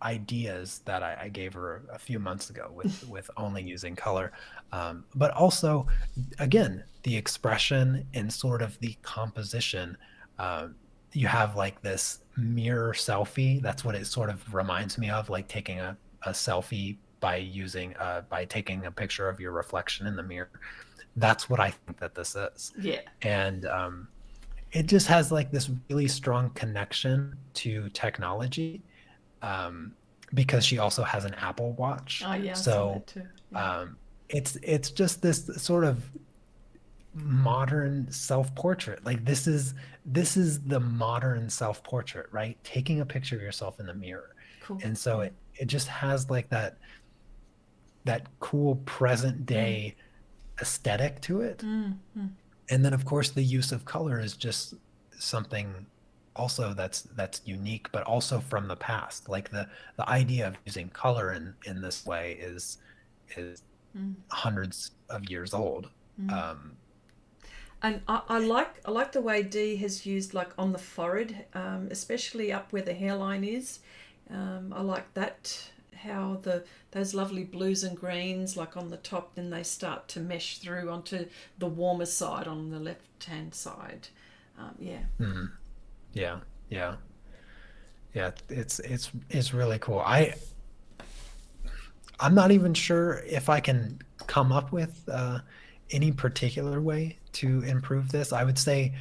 ideas that I gave her a few months ago with only using color, but also again the expression and sort of the composition. Uh, you have like this mirror selfie. That's what it sort of reminds me of, like taking a selfie by taking a picture of your reflection in the mirror. That's what I think that this is, Yeah. and it just has like this really strong connection to technology, um, because she also has an Apple Watch. Oh, yeah, I saw So that too. Yeah. um, it's just this sort of modern self-portrait. Like this is the modern self-portrait, right? Taking a picture of yourself in the mirror. Cool. And so it just has like that cool present day aesthetic to it. And then of course the use of color is just something also that's unique, but also from the past. Like the idea of using color in this way is hundreds of years old. And I like the way Dee has used like on the forehead, especially up where the hairline is. I like that, how those lovely blues and greens like on the top, then they start to mesh through onto the warmer side on the left hand side. Yeah. Yeah, yeah, yeah. It's really cool. I'm not even sure if I can come up with any particular way to improve this. I would say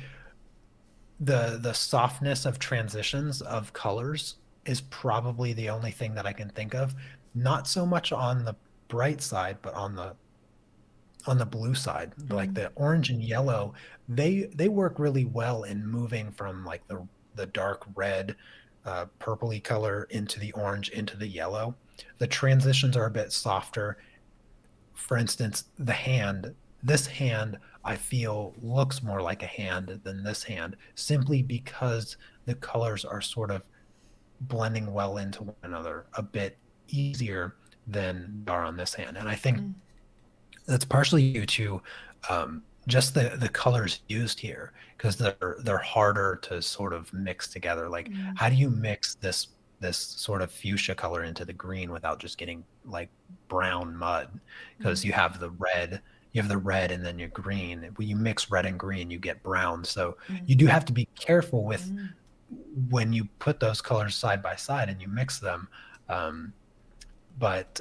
the softness of transitions of colors is probably the only thing that I can think of. Not so much on the bright side, but on the blue side, like the orange and yellow, they work really well in moving from like the dark red, purpley color into the orange into the yellow. The transitions are a bit softer. For instance, this hand I feel looks more like a hand than this hand, simply because the colors are sort of blending well into one another a bit easier than they are on this hand. And I think that's partially due to just the colors used here, because they're harder to sort of mix together. Like, how do you mix this sort of fuchsia color into the green without just getting like brown mud? Because you have the red and then your green. When you mix red and green, you get brown. So you do have to be careful with when you put those colors side by side and you mix them. But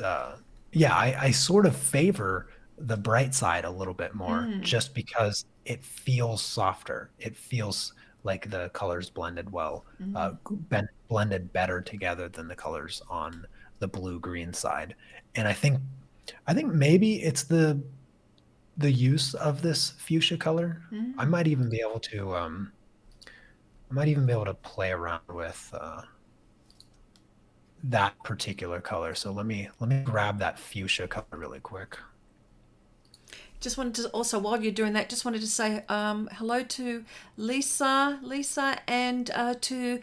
yeah, I sort of favor the bright side a little bit more, just because it feels softer. It feels like the colors blended well, blended better together than the colors on the blue-green side. And I think maybe it's the use of this fuchsia color. I might even be able to play around with that particular color. So let me grab that fuchsia color really quick. Just wanted to also, while you're doing that, just wanted to say hello to Lisa, and to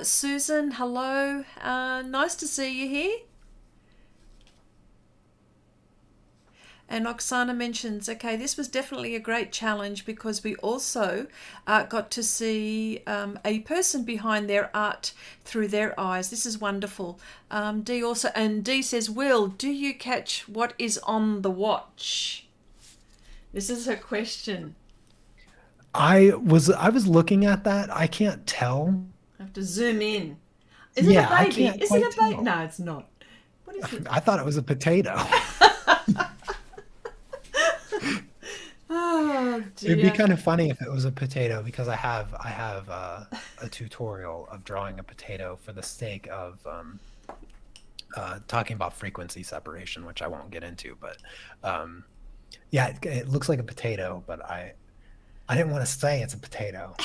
Susan. Hello, nice to see you here. And Oksana mentions, okay, this was definitely a great challenge because we also got to see a person behind their art through their eyes. This is wonderful. Dee says, Will, do you catch what is on the watch? This is her question. I was looking at that. I can't tell. I have to zoom in. Is it a baby? Is it a baby? No, it's not. What is it? I thought it was a potato. Oh, dear. It'd be kind of funny if it was a potato, because I have a tutorial of drawing a potato for the sake of talking about frequency separation, which I won't get into. But yeah, it looks like a potato, but I didn't want to say it's a potato.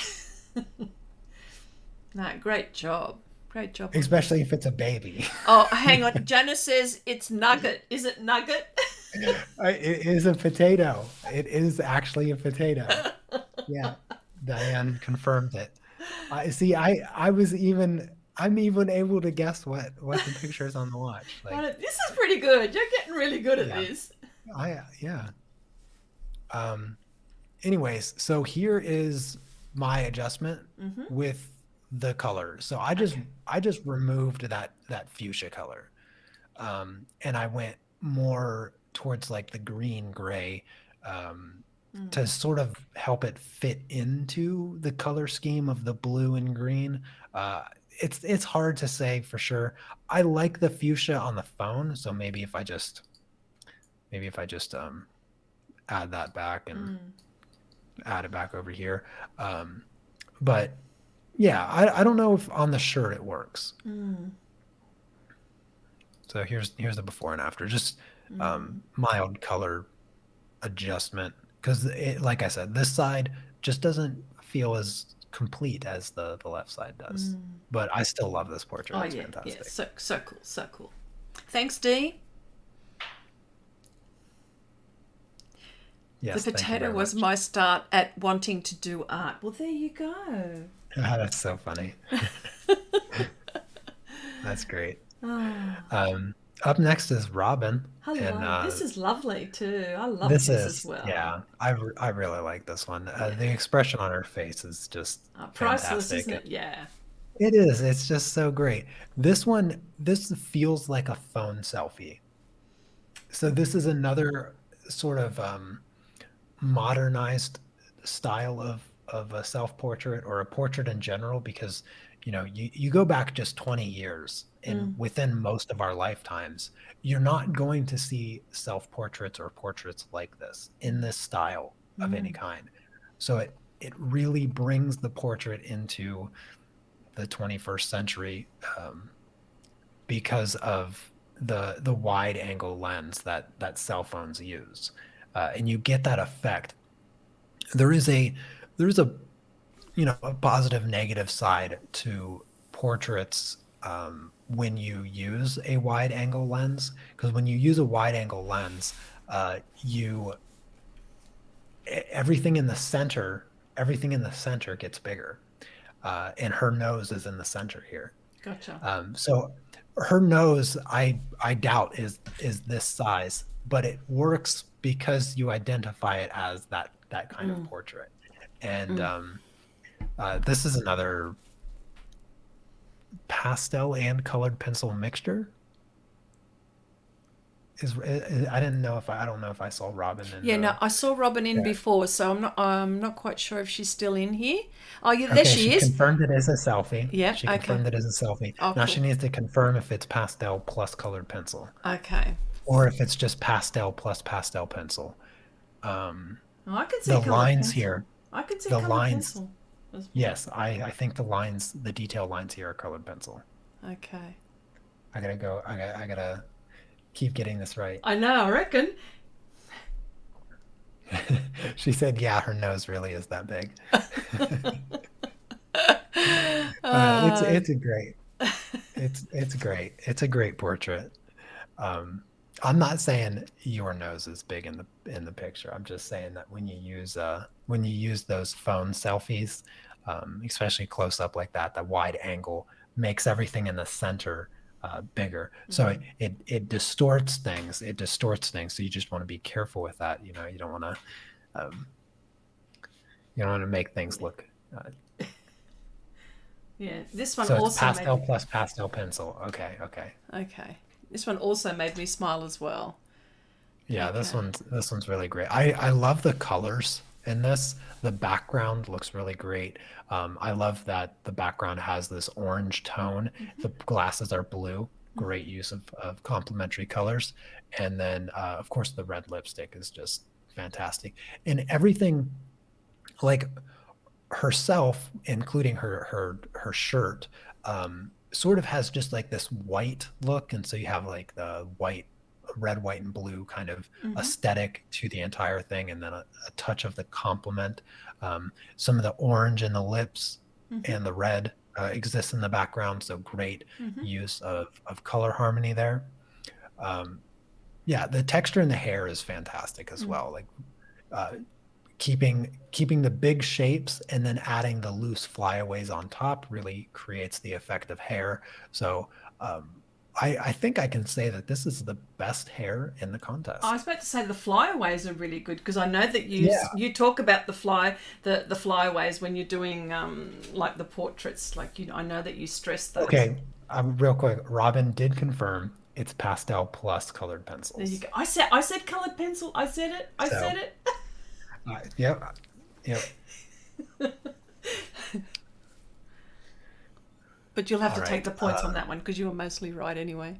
No, great job. Great job. Especially if it's a baby. Oh, hang on. Janice says it's nugget. Is it nugget? It is a potato. It is actually a potato. Yeah, Diane confirmed it. See, I'm even able to guess what the picture is on the watch. Like, This pretty good. You're getting really good at Yeah. this. Yeah. Um, anyways, so here is my adjustment with the color. So Okay. I just removed that fuchsia color. And I went more towards like the green gray to sort of help it fit into the color scheme of the blue and green. Uh, it's hard to say for sure. I like the fuchsia on the phone, so maybe if I just add that back and add it back over here. But yeah, I don't know if on the shirt it works. So here's the before and after, just mild color adjustment because like I said, this side just doesn't feel as complete as the left side does. But I still love this portrait. Oh It's yeah, yeah. fantastic. So cool, so cool. Thanks, Dee. Yes, The thank you potato very was much. my start at wanting to do art. Well, there you go. That's so funny. That's great. Up next is Robin, and Hello. This is lovely too. I love this this as is well. yeah, I really like this one. The expression on her face is just Priceless, fantastic. isn't it? Yeah. It is. It's just so great. This feels like a phone selfie. So this is another sort of modernized style of a self-portrait or a portrait in general because you go back just 20 years and within most of our lifetimes you're not going to see self-portraits or portraits like this in this style of any kind. So it really brings the portrait into the 21st century because of the wide angle lens that cell phones use, and you get that effect. There is a a positive negative side to portraits when you use a wide angle lens, because when you use a wide angle lens, you everything in the center gets bigger, and her nose is in the center here. Gotcha. So her nose, I doubt is this size, but it works because you identify it as that kind of portrait. And this is another pastel and colored pencil mixture. I didn't know if I don't know if I saw Robin in Yeah, no, the. I saw Robin in Yeah. before, so I'm not quite sure if she's still in here. Oh, yeah, there Okay, she she is. confirmed it as a selfie. Yeah, She okay. confirmed it as a selfie. Oh, Now she cool. needs to confirm if it's pastel plus colored pencil, Okay. or if it's just pastel plus pastel pencil. Oh, I can see The colored lines pencil. here, I can see the colored lines, pencil as well. yes, I think the detail lines here are colored pencil. Okay. I gotta keep getting this right. I know, I reckon. She said, yeah, her nose really is that big. Uh, It's a great, it's great. It's a great portrait. I'm not saying your nose is big in the picture. I'm just saying that when you use those phone selfies, especially close up like that, the wide angle makes everything in the center bigger. So it distorts things. It distorts things. So you just want to be careful with that. You don't want to um, make things look. yeah, this one So it's also made pastel me. plus pastel pencil. Okay, okay. Okay. This one also made me smile as well. Yeah, Okay. this one's really great. I love the colors in this. The background looks really great. I love that the background has this orange tone. The glasses are blue. Great use of complementary colors. And then, of course, the red lipstick is just fantastic. And everything, like herself, including her shirt, sort of has just like this white look, and so you have like the white, red, white, and blue kind of aesthetic to the entire thing, and then a touch of the complement. Some of the orange in the lips and the red exists in the background, so great use of color harmony there. Yeah, the texture in the hair is fantastic as well. Like uh, keeping the big shapes and then adding the loose flyaways on top really creates the effect of hair. So I think I can say that this is the best hair in the I contest. was about to say the flyaways are really good because I know that Yeah. you talk about the flyaways when you're doing like the portraits. Like I know that you stress those. Okay. Real quick, Robin did confirm it's pastel plus colored There you pencils. go. I said colored pencil. I said it. I said So, it. yep, yep. But you'll have All to take right. the points on that one because you were mostly right anyway.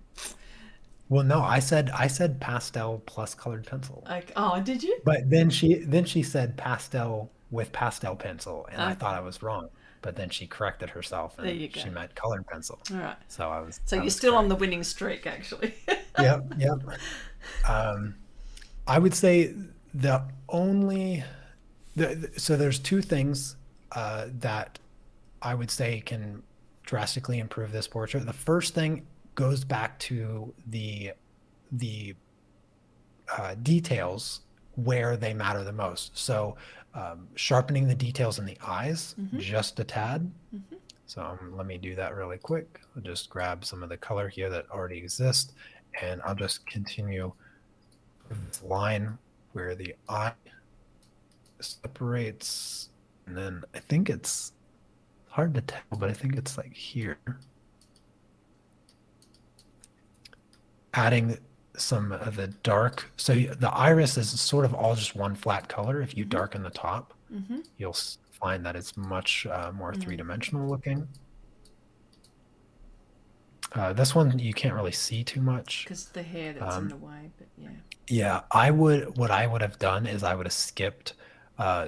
Well, no, I said pastel plus colored pencil. Okay. Oh, did you? But then she said pastel with pastel pencil, and I thought Okay. I was wrong. But then she corrected herself, There and you go. she meant colored pencil. All right. So I was So I you're was still on the correct. winning streak, actually. Yep, yep. Um, I would say the only so there's two things that I would say can drastically improve this portrait. The first thing goes back to the details where they matter the most. So sharpening the details in the eyes hmm just a tad. So let me do that really quick. I'll just grab some of the color here that already exists, and I'll just continue this line where the eye separates. And then I think it's hard to tell, but I think it's like here. Adding some of the dark. So the iris is sort of all just one flat color. If you hmm darken the top, hmm you'll find that it's much more Mm. three-dimensional looking. This one you can't really see too much. Because the hair that's in Um, the way, but yeah. yeah, what I would have done is I would have skipped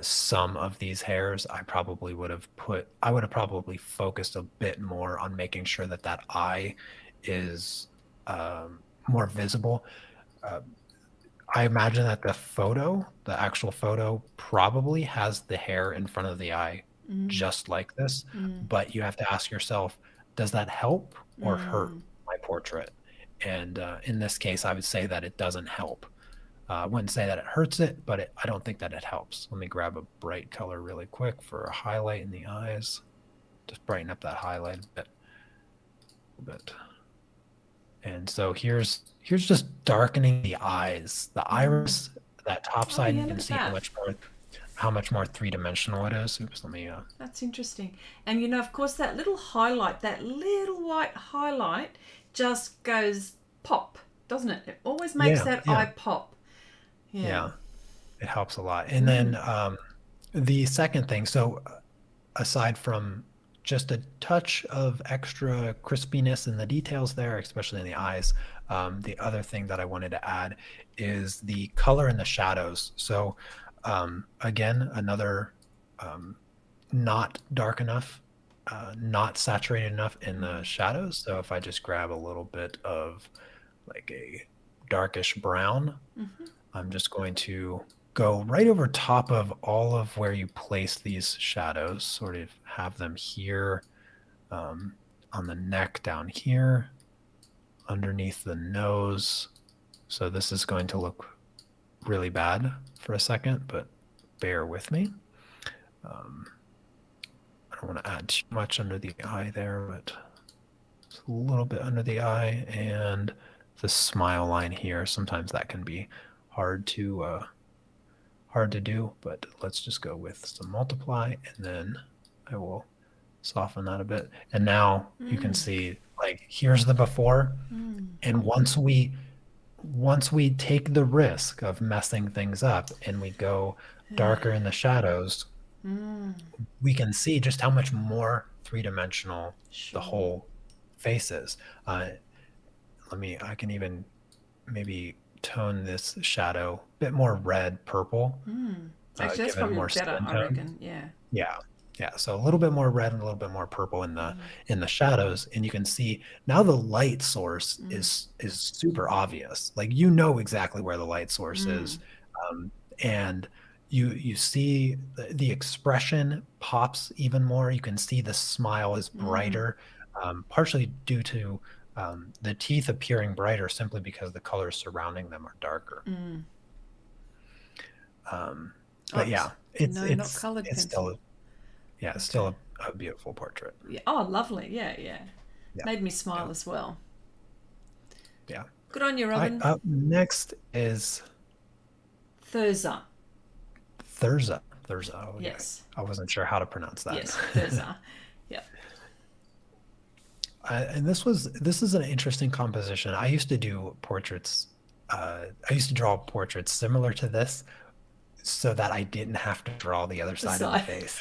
some of these hairs. I would have probably focused a bit more on making sure that that eye is more visible. Uh, I imagine that the actual photo, probably has the hair in front of the eye Mm. just like this, Mm. but you have to ask yourself, does that help or hurt Mm. my portrait? And in this case, I would say that it doesn't help. I wouldn't say that it hurts it, but I don't think that it helps. Let me grab a bright color really quick for a highlight in the eyes. Just brighten up that highlight a bit. And so here's just darkening the eyes. The Mm. iris, that top Oh side, yeah, you look can at see that. how much more three-dimensional it is. Oops, let me That's interesting. And of course, that little highlight, that little white highlight, just goes pop, doesn't it? It always makes yeah, that yeah, eye pop. Yeah. yeah. It helps a lot. And then Mm. the second thing, so aside from just a touch of extra crispiness in the details there, especially in the eyes, the other thing that I wanted to add is the color in the shadows. So again, another um, not dark enough, not saturated enough in the Mm. shadows. So if I just grab a little bit of like a darkish brown, Mm-hmm. I'm just going to go right over top of all of where you place these shadows, sort of have them here, um, on the neck down here, underneath the nose. So this is going to look really bad for a second, but bear with me. Um, I don't want to add too much under the eye there, but just a little bit under the eye, and the smile line here. Sometimes that can be hard to do, but let's just go with some multiply, and then I will soften that a bit. And now you can Mm. see, like, here's the before, Mm. and once we take the risk of messing things up and we go darker in the shadows, Mm. we can see just how much more three-dimensional the Sure. whole face is. I can even maybe tone this shadow a bit more red purple, Mm. Actually, that's give it probably more better, skin I tone. reckon. Yeah. Yeah. Yeah. So a little bit more red and a little bit more purple Mm. in the shadows. And you can see now the light source Mm. is super obvious. Like you know exactly where the light source is. Mm. And you see the expression pops even more. You can see the smile is Mm. brighter, partially due to the teeth appearing brighter simply because the colors surrounding them are darker. Mm. Oh, But yeah, no, not coloured it's pencil. still yeah, it's Okay. still a beautiful portrait. Yeah. Oh, lovely. Yeah, yeah. Yeah, Made me yeah. smile as well. Yeah. Good on you, All right. Robin. Up next is Thurza. Thurza. Thurza. Oh, yeah. Yes. I wasn't sure how to pronounce that. Yes, Thurza. Yeah. And this is an interesting composition. I used to do portraits. I used to draw portraits similar to this, so that I didn't have to draw the other The side of the side. face.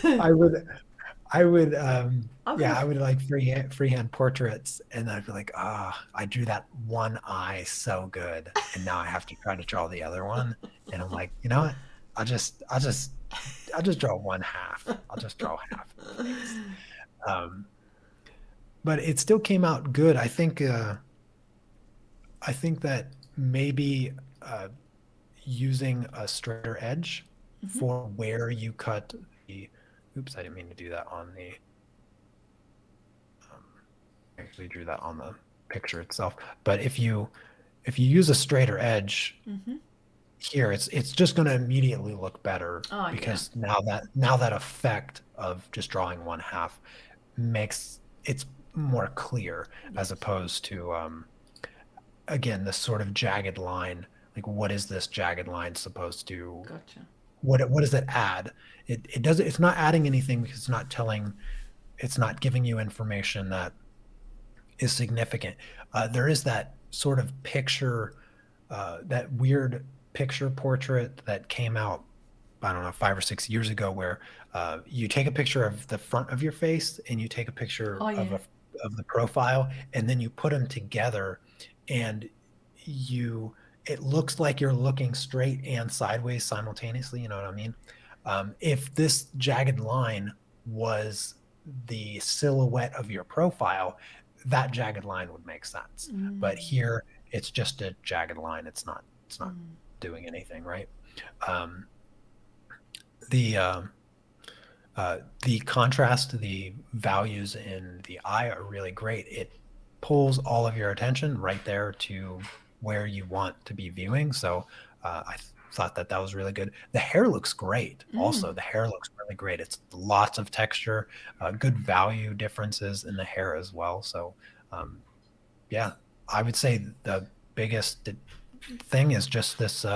I would I'm yeah, gonna. I would like freehand portraits, and I'd be like, ah, I drew that one eye so good, and now I have to try to draw the other one, and I'm like, you know what? I'll just draw one half. I'll just draw half of the face. Um, but it still came out good. I think that maybe using a straighter edge Mm-hmm. for where you cut the. Oops, I didn't mean to do that on the. Um, I actually drew that on the picture itself. But if you use a straighter edge Mm-hmm. here, it's just going to immediately look better Oh, yeah. because now that effect of just drawing one half makes it's more clear as Yes. opposed to again this sort of jagged line. Like, what is this jagged line supposed to? Gotcha. What does it add? It doesn't. It's not adding anything because it's not giving you information that is significant. There is that sort of picture, that weird picture portrait that came out, I don't know, 5 or 6 years ago, where you take a picture of the front of your face and you take a picture Oh, yeah. of the profile, and then you put them together, and it looks like you're looking straight and sideways simultaneously. You know what I mean? If this jagged line was the silhouette of your profile, that jagged line would make sense. But here, it's just a jagged line. It's not doing anything, right? Um, the the contrast, the values in the eye are really great. It pulls all of your attention right there to where you want to be viewing. So I thought that was really good. The hair looks great. Also, the hair looks really great. It's lots of texture, good value differences in the hair as well. So yeah, I would say the biggest thing is just this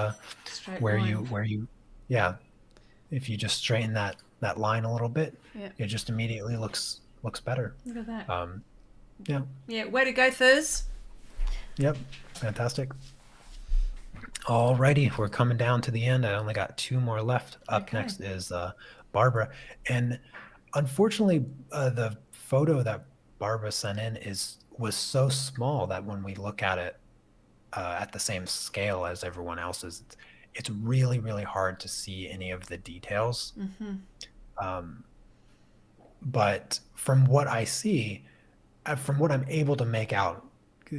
Straight where line. yeah, if you just straighten that line a little bit, Yeah. it just immediately looks better. Look at that. Yeah. Yeah. Way to go, Thurs. Yep. Fantastic. Alrighty, we're coming down to the end. I only got two more left. Up Okay. next is Barbara, and unfortunately, the photo that Barbara sent in was so small that when we look at it at the same scale as everyone else's, it's really, really hard to see any of the details. Um, but from what I see, from what I'm able to make out,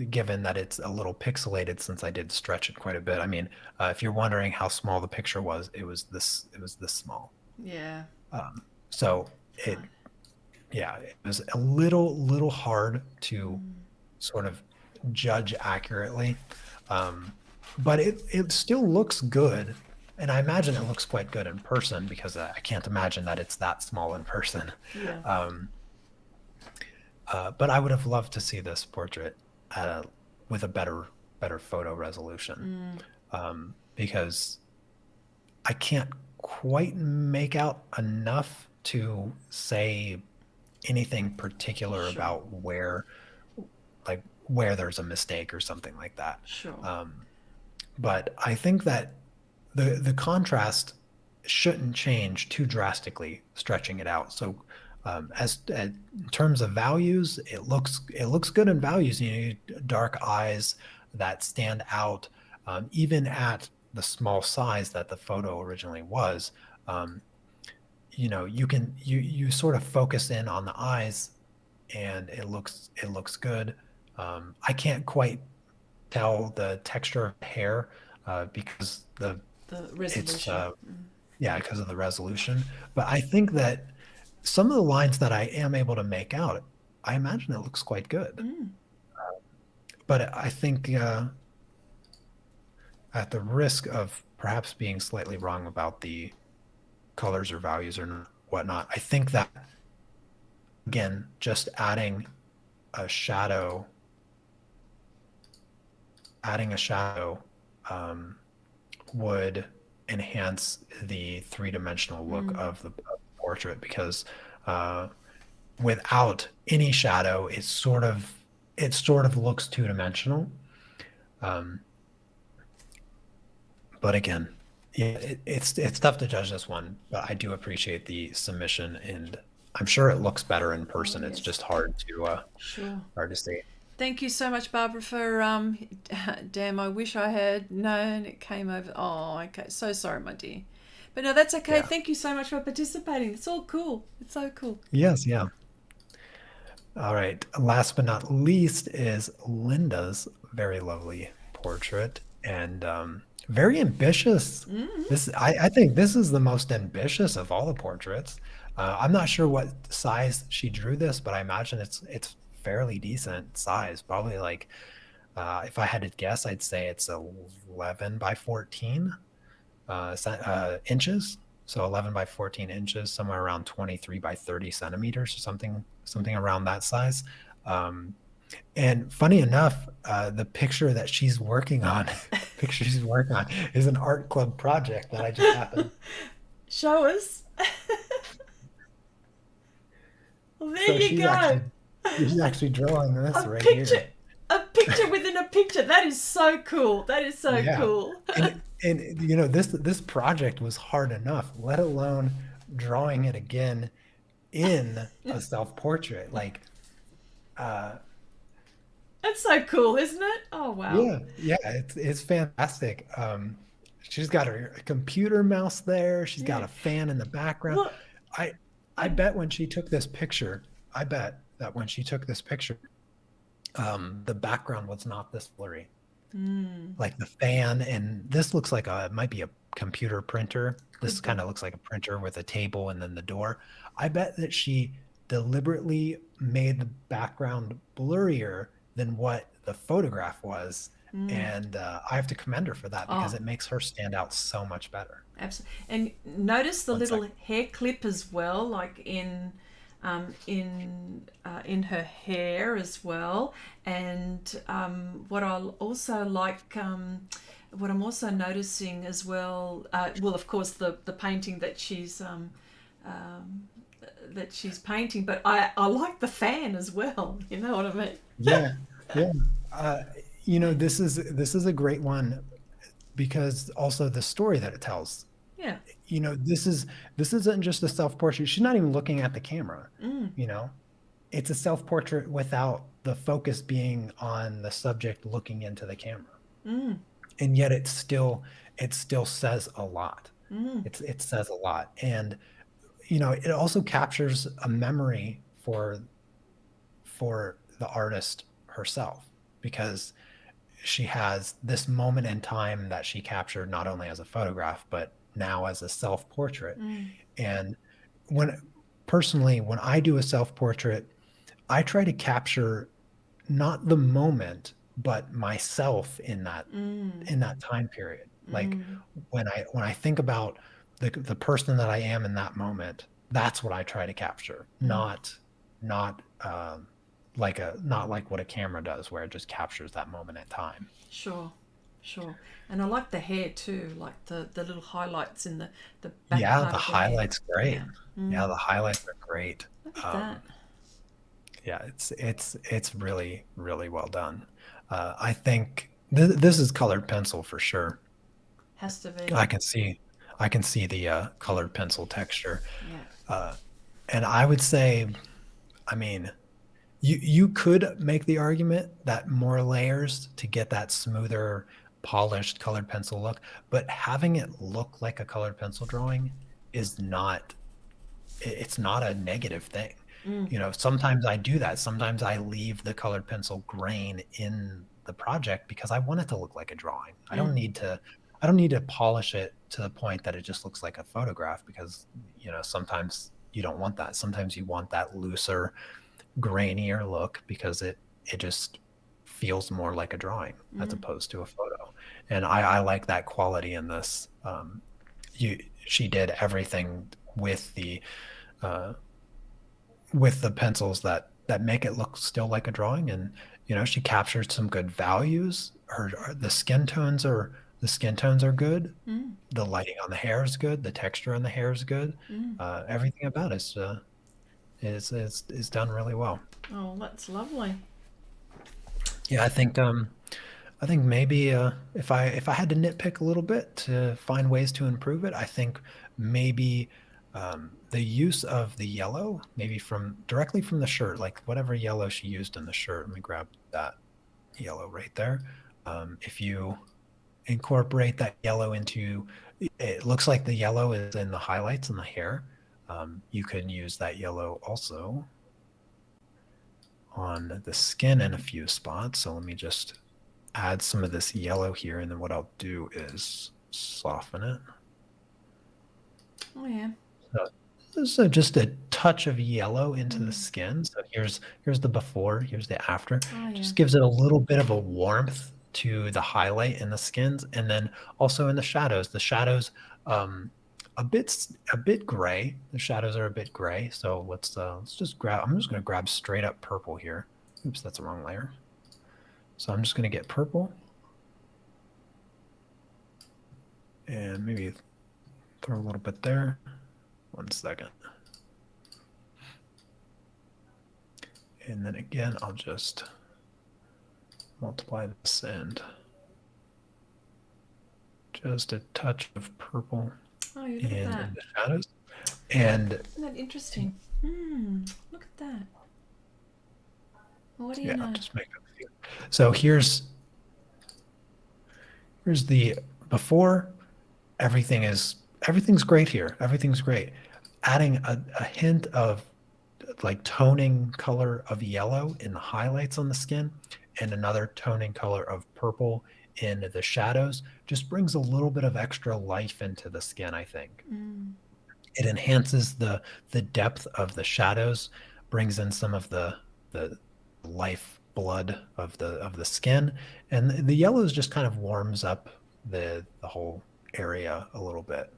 given that it's a little pixelated since I did stretch it quite a bit. I mean, if you're wondering how small the picture was, it was this small. Yeah. So it, yeah, it was a little hard to sort of judge accurately. But it still looks good. And I imagine it looks quite good in person because I can't imagine that it's that small in person. Yeah. But I would have loved to see this portrait with a better photo resolution, because I can't quite make out enough to say anything particular Sure. about where there's a mistake or something like that. Sure. But I think that the contrast shouldn't change too drastically, stretching it out. So as in terms of values, it looks good in values. You need dark eyes that stand out, even at the small size that the photo originally was. You know, you sort of focus in on the eyes, and it looks good. I can't quite tell the texture of hair because The it's resolution. yeah, because of the resolution. But I think that some of the lines that I am able to make out, I imagine it looks quite good. But I think at the risk of perhaps being slightly wrong about the colors or values or whatnot, I think that again, just adding a shadow, adding a shadow would enhance the three-dimensional look of the portrait, because without any shadow, it sort of looks two-dimensional. But again, yeah, it's tough to judge this one, but I do appreciate the submission, and I'm sure it looks better in person. It's yes. just Sure. hard to see. Thank you so much, Barbara, for damn, I wish I had known it came over. Oh, okay. So sorry, my dear. But no, that's okay. Yeah. Thank you so much for participating. It's all cool. It's so cool. Yes, yeah. All right. Last but not least is Linda's very lovely portrait, and very ambitious. I think this is the most ambitious of all the portraits. I'm not sure what size she drew this, but I imagine it's fairly decent size. Probably like, if I had to guess, I'd say it's 11 by 14 inches. So 11 by 14 inches, somewhere around 23 by 30 centimeters, or something around that size. And funny enough, the picture that she's working on, is an art club project that I just happened. Show us. Well, there So you go. she's actually drawing this A right picture, here. a picture within a picture. That is so cool. That is so Yeah. cool. And this project was hard enough, let alone drawing it again in a self-portrait. Like, That's so cool, isn't it? Oh wow. yeah, it's fantastic. She's got her computer mouse there. She's got Yeah. a fan in the background. Look, I I bet when she took this picture, I bet that when she took this picture, the background was not this blurry. Like the fan, and this looks like it might be a computer printer. This could be. kind of looks like a printer with a table and then the door. I bet that she deliberately made the background blurrier than what the photograph was. And I have to commend her for that, because Oh, it makes her stand out so much better. absolutely. And notice the One little second. hair clip as well, like in her hair as well. And what I also like, what I'm also noticing as well, well, of course, the painting that she's painting, but I like the fan as well. You know what I mean? Yeah, yeah. Uh, this is a great one, because also the story that it tells. Yeah. This isn't just a self-portrait. She's not even looking at the camera. You know, it's a self-portrait without the focus being on the subject looking into the camera, and yet it still says a lot. It says a lot, and it also captures a memory for the artist herself, because she has this moment in time that she captured, not only as a photograph, but now as a self-portrait. And when personally, when I do a self-portrait, I try to capture not the moment, but myself in that time period. Like, when I think about the person that I am in that moment, that's what I try to capture, not not like what a camera does, where it just captures that moment in time. Sure, sure. And I like the hair too, like the little highlights in the back Yeah, part the of the hair. highlights great. Yeah. Yeah, the highlights are great. Look at Um, that. yeah, it's really, really well done. I think this is colored pencil for sure. Has to be. I can see I can see the colored pencil texture. Yeah. Uh, and I would say, I mean, you could make the argument that more layers to get that smoother, polished colored pencil look, but having it look like a colored pencil drawing is not it's not a negative thing. Sometimes I do that. Sometimes I leave the colored pencil grain in the project because I want it to look like a drawing. I don't need to polish it to the point that it just looks like a photograph, because sometimes you don't want that. Sometimes you want that looser, grainier look, because it just feels more like a drawing as opposed to a photo. And I like that quality in this. She did everything with the uh, with the pencils that that make it look still like a drawing. And she captured some good values. The skin tones are good. The lighting on the hair is good. The texture on the hair is good. Everything about it is done really well. Oh, that's lovely. Yeah, I think maybe if I had to nitpick a little bit to find ways to improve it, I think maybe the use of the yellow, maybe from directly from the shirt, like whatever yellow she used in the shirt. Let me grab that yellow right there. If you incorporate that yellow into, it looks like the yellow is in the highlights in the hair. You can use that yellow also on the skin in a few spots. So let me just add some of this yellow here, and then what I'll do is soften it. Oh yeah. So just a touch of yellow into the skin. So here's the before, here's the after. Oh, yeah. Just gives it a little bit of a warmth to the highlight in the skins, and then also in the shadows. The shadows a bit gray. The shadows are a bit gray. So let's just grab. I'm just going to grab straight up purple here. Oops, that's the wrong layer. So I'm just going to get purple, and maybe throw a little bit there. 1 second. And then again, I'll just multiply this and just a touch of purple Oh, you look in at that. the shadows. And Isn't that interesting? Look at that. Well, what do you yeah, know? I'll just make a few. So here's the before. Everything's great here. Everything's great. Adding a hint of like toning color of yellow in the highlights on the skin, and another toning color of purple in the shadows just brings a little bit of extra life into the skin, I think. It enhances the depth of the shadows, brings in some of the life blood of the skin, and the yellows just kind of warms up the whole area a little bit.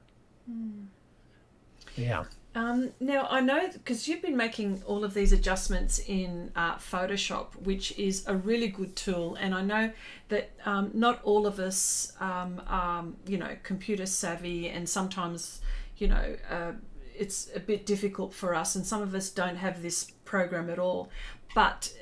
Yeah. Now, I know because you've been making all of these adjustments in Photoshop, which is a really good tool, and I know that not all of us are, computer savvy, and sometimes, it's a bit difficult for us, and some of us don't have this program at all. But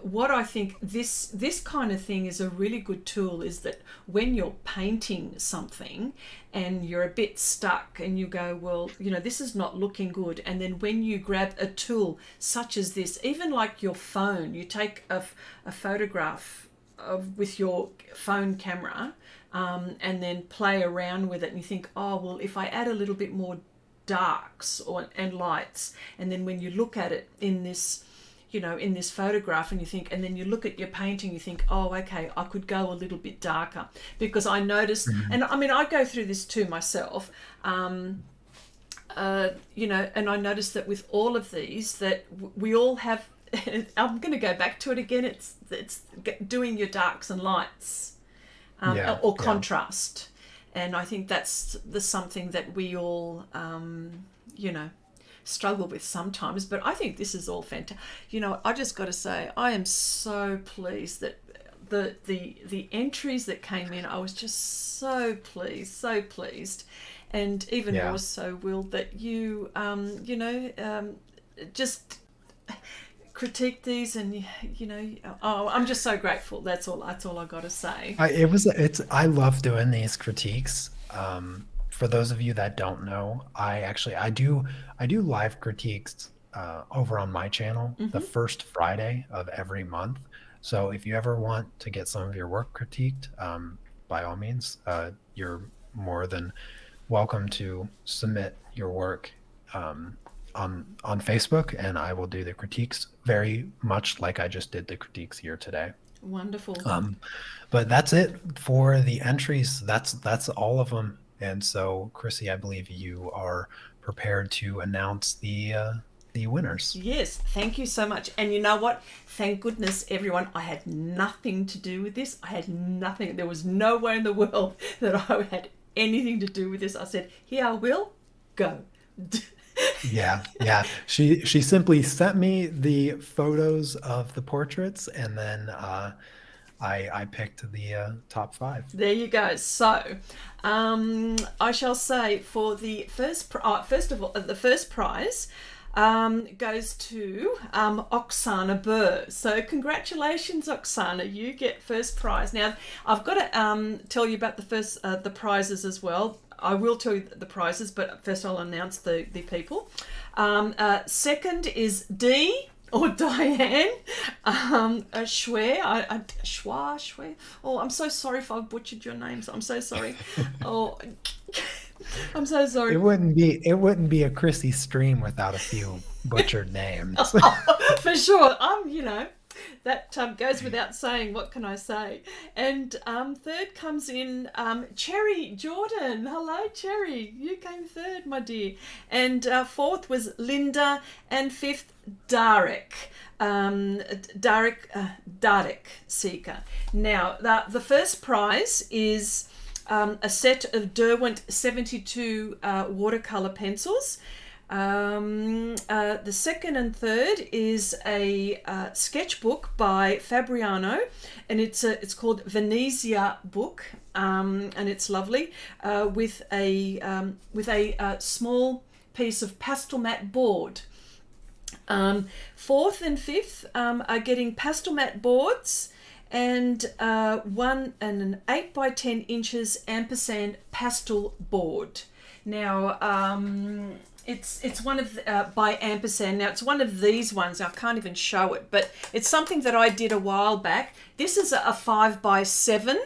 what I think this kind of thing is a really good tool is that when you're painting something and you're a bit stuck and you go, well, this is not looking good. And then when you grab a tool such as this, even like your phone, you take a photograph with your phone camera and then play around with it, and you think, oh, well, if I add a little bit more darks and lights, and then when you look at it in this photograph, and you think, and then you look at your painting, you think, oh, okay, I could go a little bit darker, because I noticed, and I mean, I go through this too myself, and I noticed that with all of these, that we all have, I'm going to go back to it again, it's doing your darks and lights, or contrast. And I think that's something that we all, struggle with sometimes. But I think this is all fantastic. I just got to say, I am so pleased that the entries that came in, I was just so pleased. And even more so, Will, that you, just critique these, and I'm just so grateful. That's all I got to say. I love doing these critiques. For those of you that don't know, I do live critiques over on my channel the first Friday of every month. So if you ever want to get some of your work critiqued, by all means, you're more than welcome to submit your work on Facebook, and I will do the critiques very much like I just did the critiques here today. Wonderful. But that's it for the entries. That's all of them. And so, Chrissy, I believe you are prepared to announce the winners. Yes, thank you so much. And you know what? Thank goodness, everyone, I had nothing to do with this. I had nothing. There was no way in the world that I had anything to do with this. I said, here, I will go. Yeah, yeah. She simply sent me the photos of the portraits, and then I picked the top five. There you go. So, I shall say for the first of all, the first prize goes to Oksana Burr. So, congratulations, Oksana! You get first prize. Now, I've got to tell you about the prizes as well. I will tell you the prizes, but first I'll announce the people. Second is D or Diane Schwer. Oh, I'm so sorry if I've butchered your names. I'm so sorry. Oh, I'm so sorry. It wouldn't be a Chrissy stream without a few butchered names. For sure. That goes without saying. What can I say? And third comes in Cherry Jordan. Hello, Cherry. You came third, my dear. And fourth was Linda, and fifth Darek. Darek Seeker. Now, the first prize is a set of Derwent 72 watercolor pencils. The second and third is a sketchbook by Fabriano, and it's called Venezia book, and it's lovely with a small piece of pastel matte board. Fourth and fifth are getting pastel matte boards and an 8 by 10 inches ampersand pastel board. Now, it's one of by ampersand. Now it's one of these ones. I can't even show it, but it's something that I did a while back. This is a 5 by 7,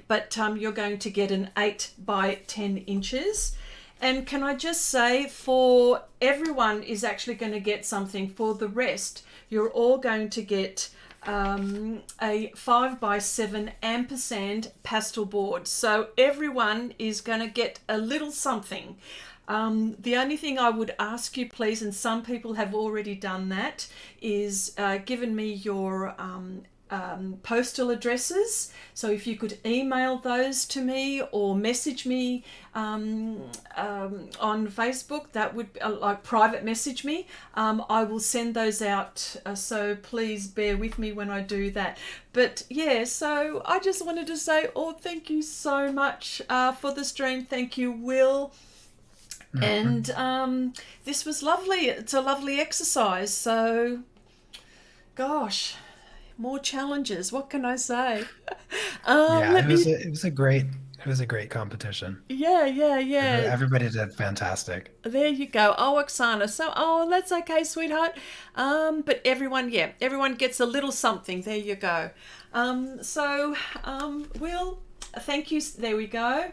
but you're going to get an 8 by 10 inches. And can I just say, for everyone is actually going to get something. For the rest, you're all going to get a 5 by 7 ampersand pastel board. So everyone is going to get a little something. The only thing I would ask you, please, and some people have already done that, is given me your postal addresses. So if you could email those to me or message me on Facebook, that would like private message me. I will send those out. So please bear with me when I do that. But yeah, so I just wanted to say, thank you so much for the stream. Thank you, Will. And this was lovely. It's a lovely exercise. So, gosh, more challenges. What can I say? Yeah, it was a great competition. Yeah. Everybody did fantastic. There you go. Oh, Oksana. So, that's okay, sweetheart. But everyone gets a little something. There you go. Will, thank you. There we go.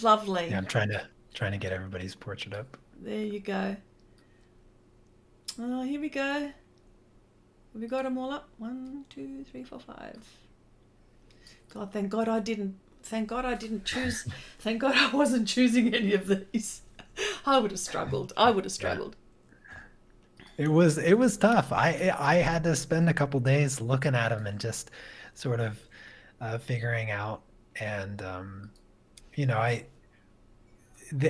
Lovely. Yeah, I'm trying to get everybody's portrait up. There you go. Oh, here we go. Have we got them all up? 1, 2, 3, 4, 5. God, thank God I didn't choose. Thank God I wasn't choosing any of these. I would have struggled. It was tough. I had to spend a couple days looking at them and just sort of figuring out, and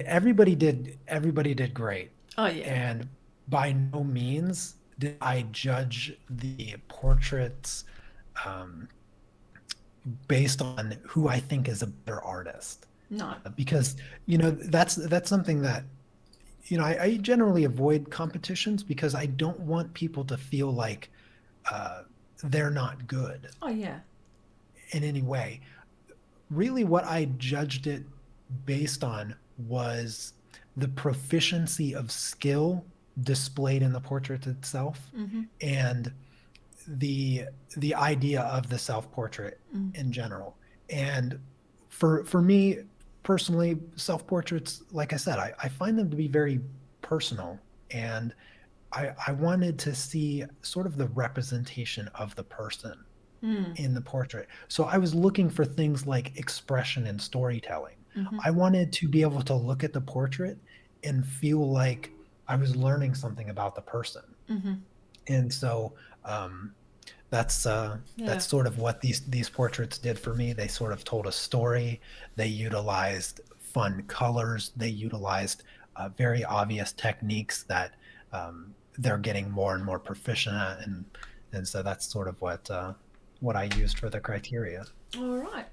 everybody did great. Oh yeah. And by no means did I judge the portraits based on who I think is a better artist. No. Because that's something that I generally avoid competitions, because I don't want people to feel like they're not good. Oh yeah. In any way. Really, what I judged it based on was the proficiency of skill displayed in the portrait itself, and the idea of the self-portrait in general. And for me personally, self-portraits, like I said, I find them to be very personal, and I wanted to see sort of the representation of the person in the portrait. So I was looking for things like expression and storytelling. I wanted to be able to look at the portrait and feel like I was learning something about the person. And so that's sort of what these portraits did for me. They sort of told a story. They utilized fun colors. They utilized very obvious techniques that they're getting more and more proficient at, and so that's sort of what I used for the criteria. All right.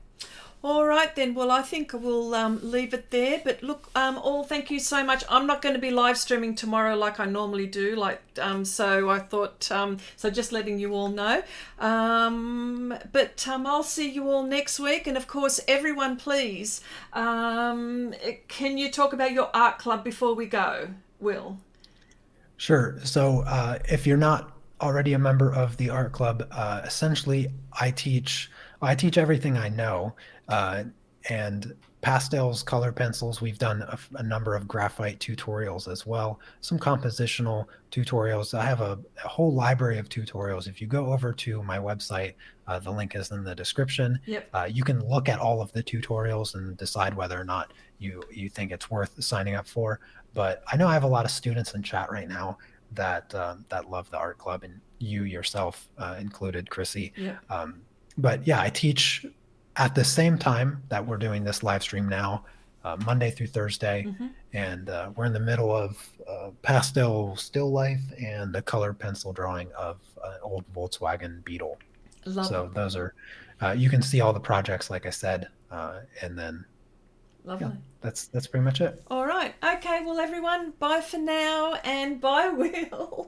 All right then. Well, I think we'll leave it there. But look, all thank you so much. I'm not going to be live streaming tomorrow like I normally do. So I thought so. Just letting you all know. But I'll see you all next week. And of course, everyone, please, can you talk about your art club before we go, Will? Sure. So if you're not already a member of the art club, essentially I teach everything I know, uh, and pastels, color pencils. We've done a number of graphite tutorials as well, some compositional tutorials. I have a whole library of tutorials. If you go over to my website, the link is in the description. Yep. You can look at all of the tutorials and decide whether or not you think it's worth signing up for. But I know I have a lot of students in chat right now that love the art club, and you yourself included, Chrissy. Yep. But yeah, I teach at the same time that we're doing this live stream now, Monday through Thursday, Mm-hmm. and we're in the middle of pastel still life and the color pencil drawing of an old Volkswagen Beetle. Lovely. So those are you can see all the projects, like I said, and then Lovely. yeah, that's pretty much it. All right. Okay. Well, everyone, bye for now, and bye, Will.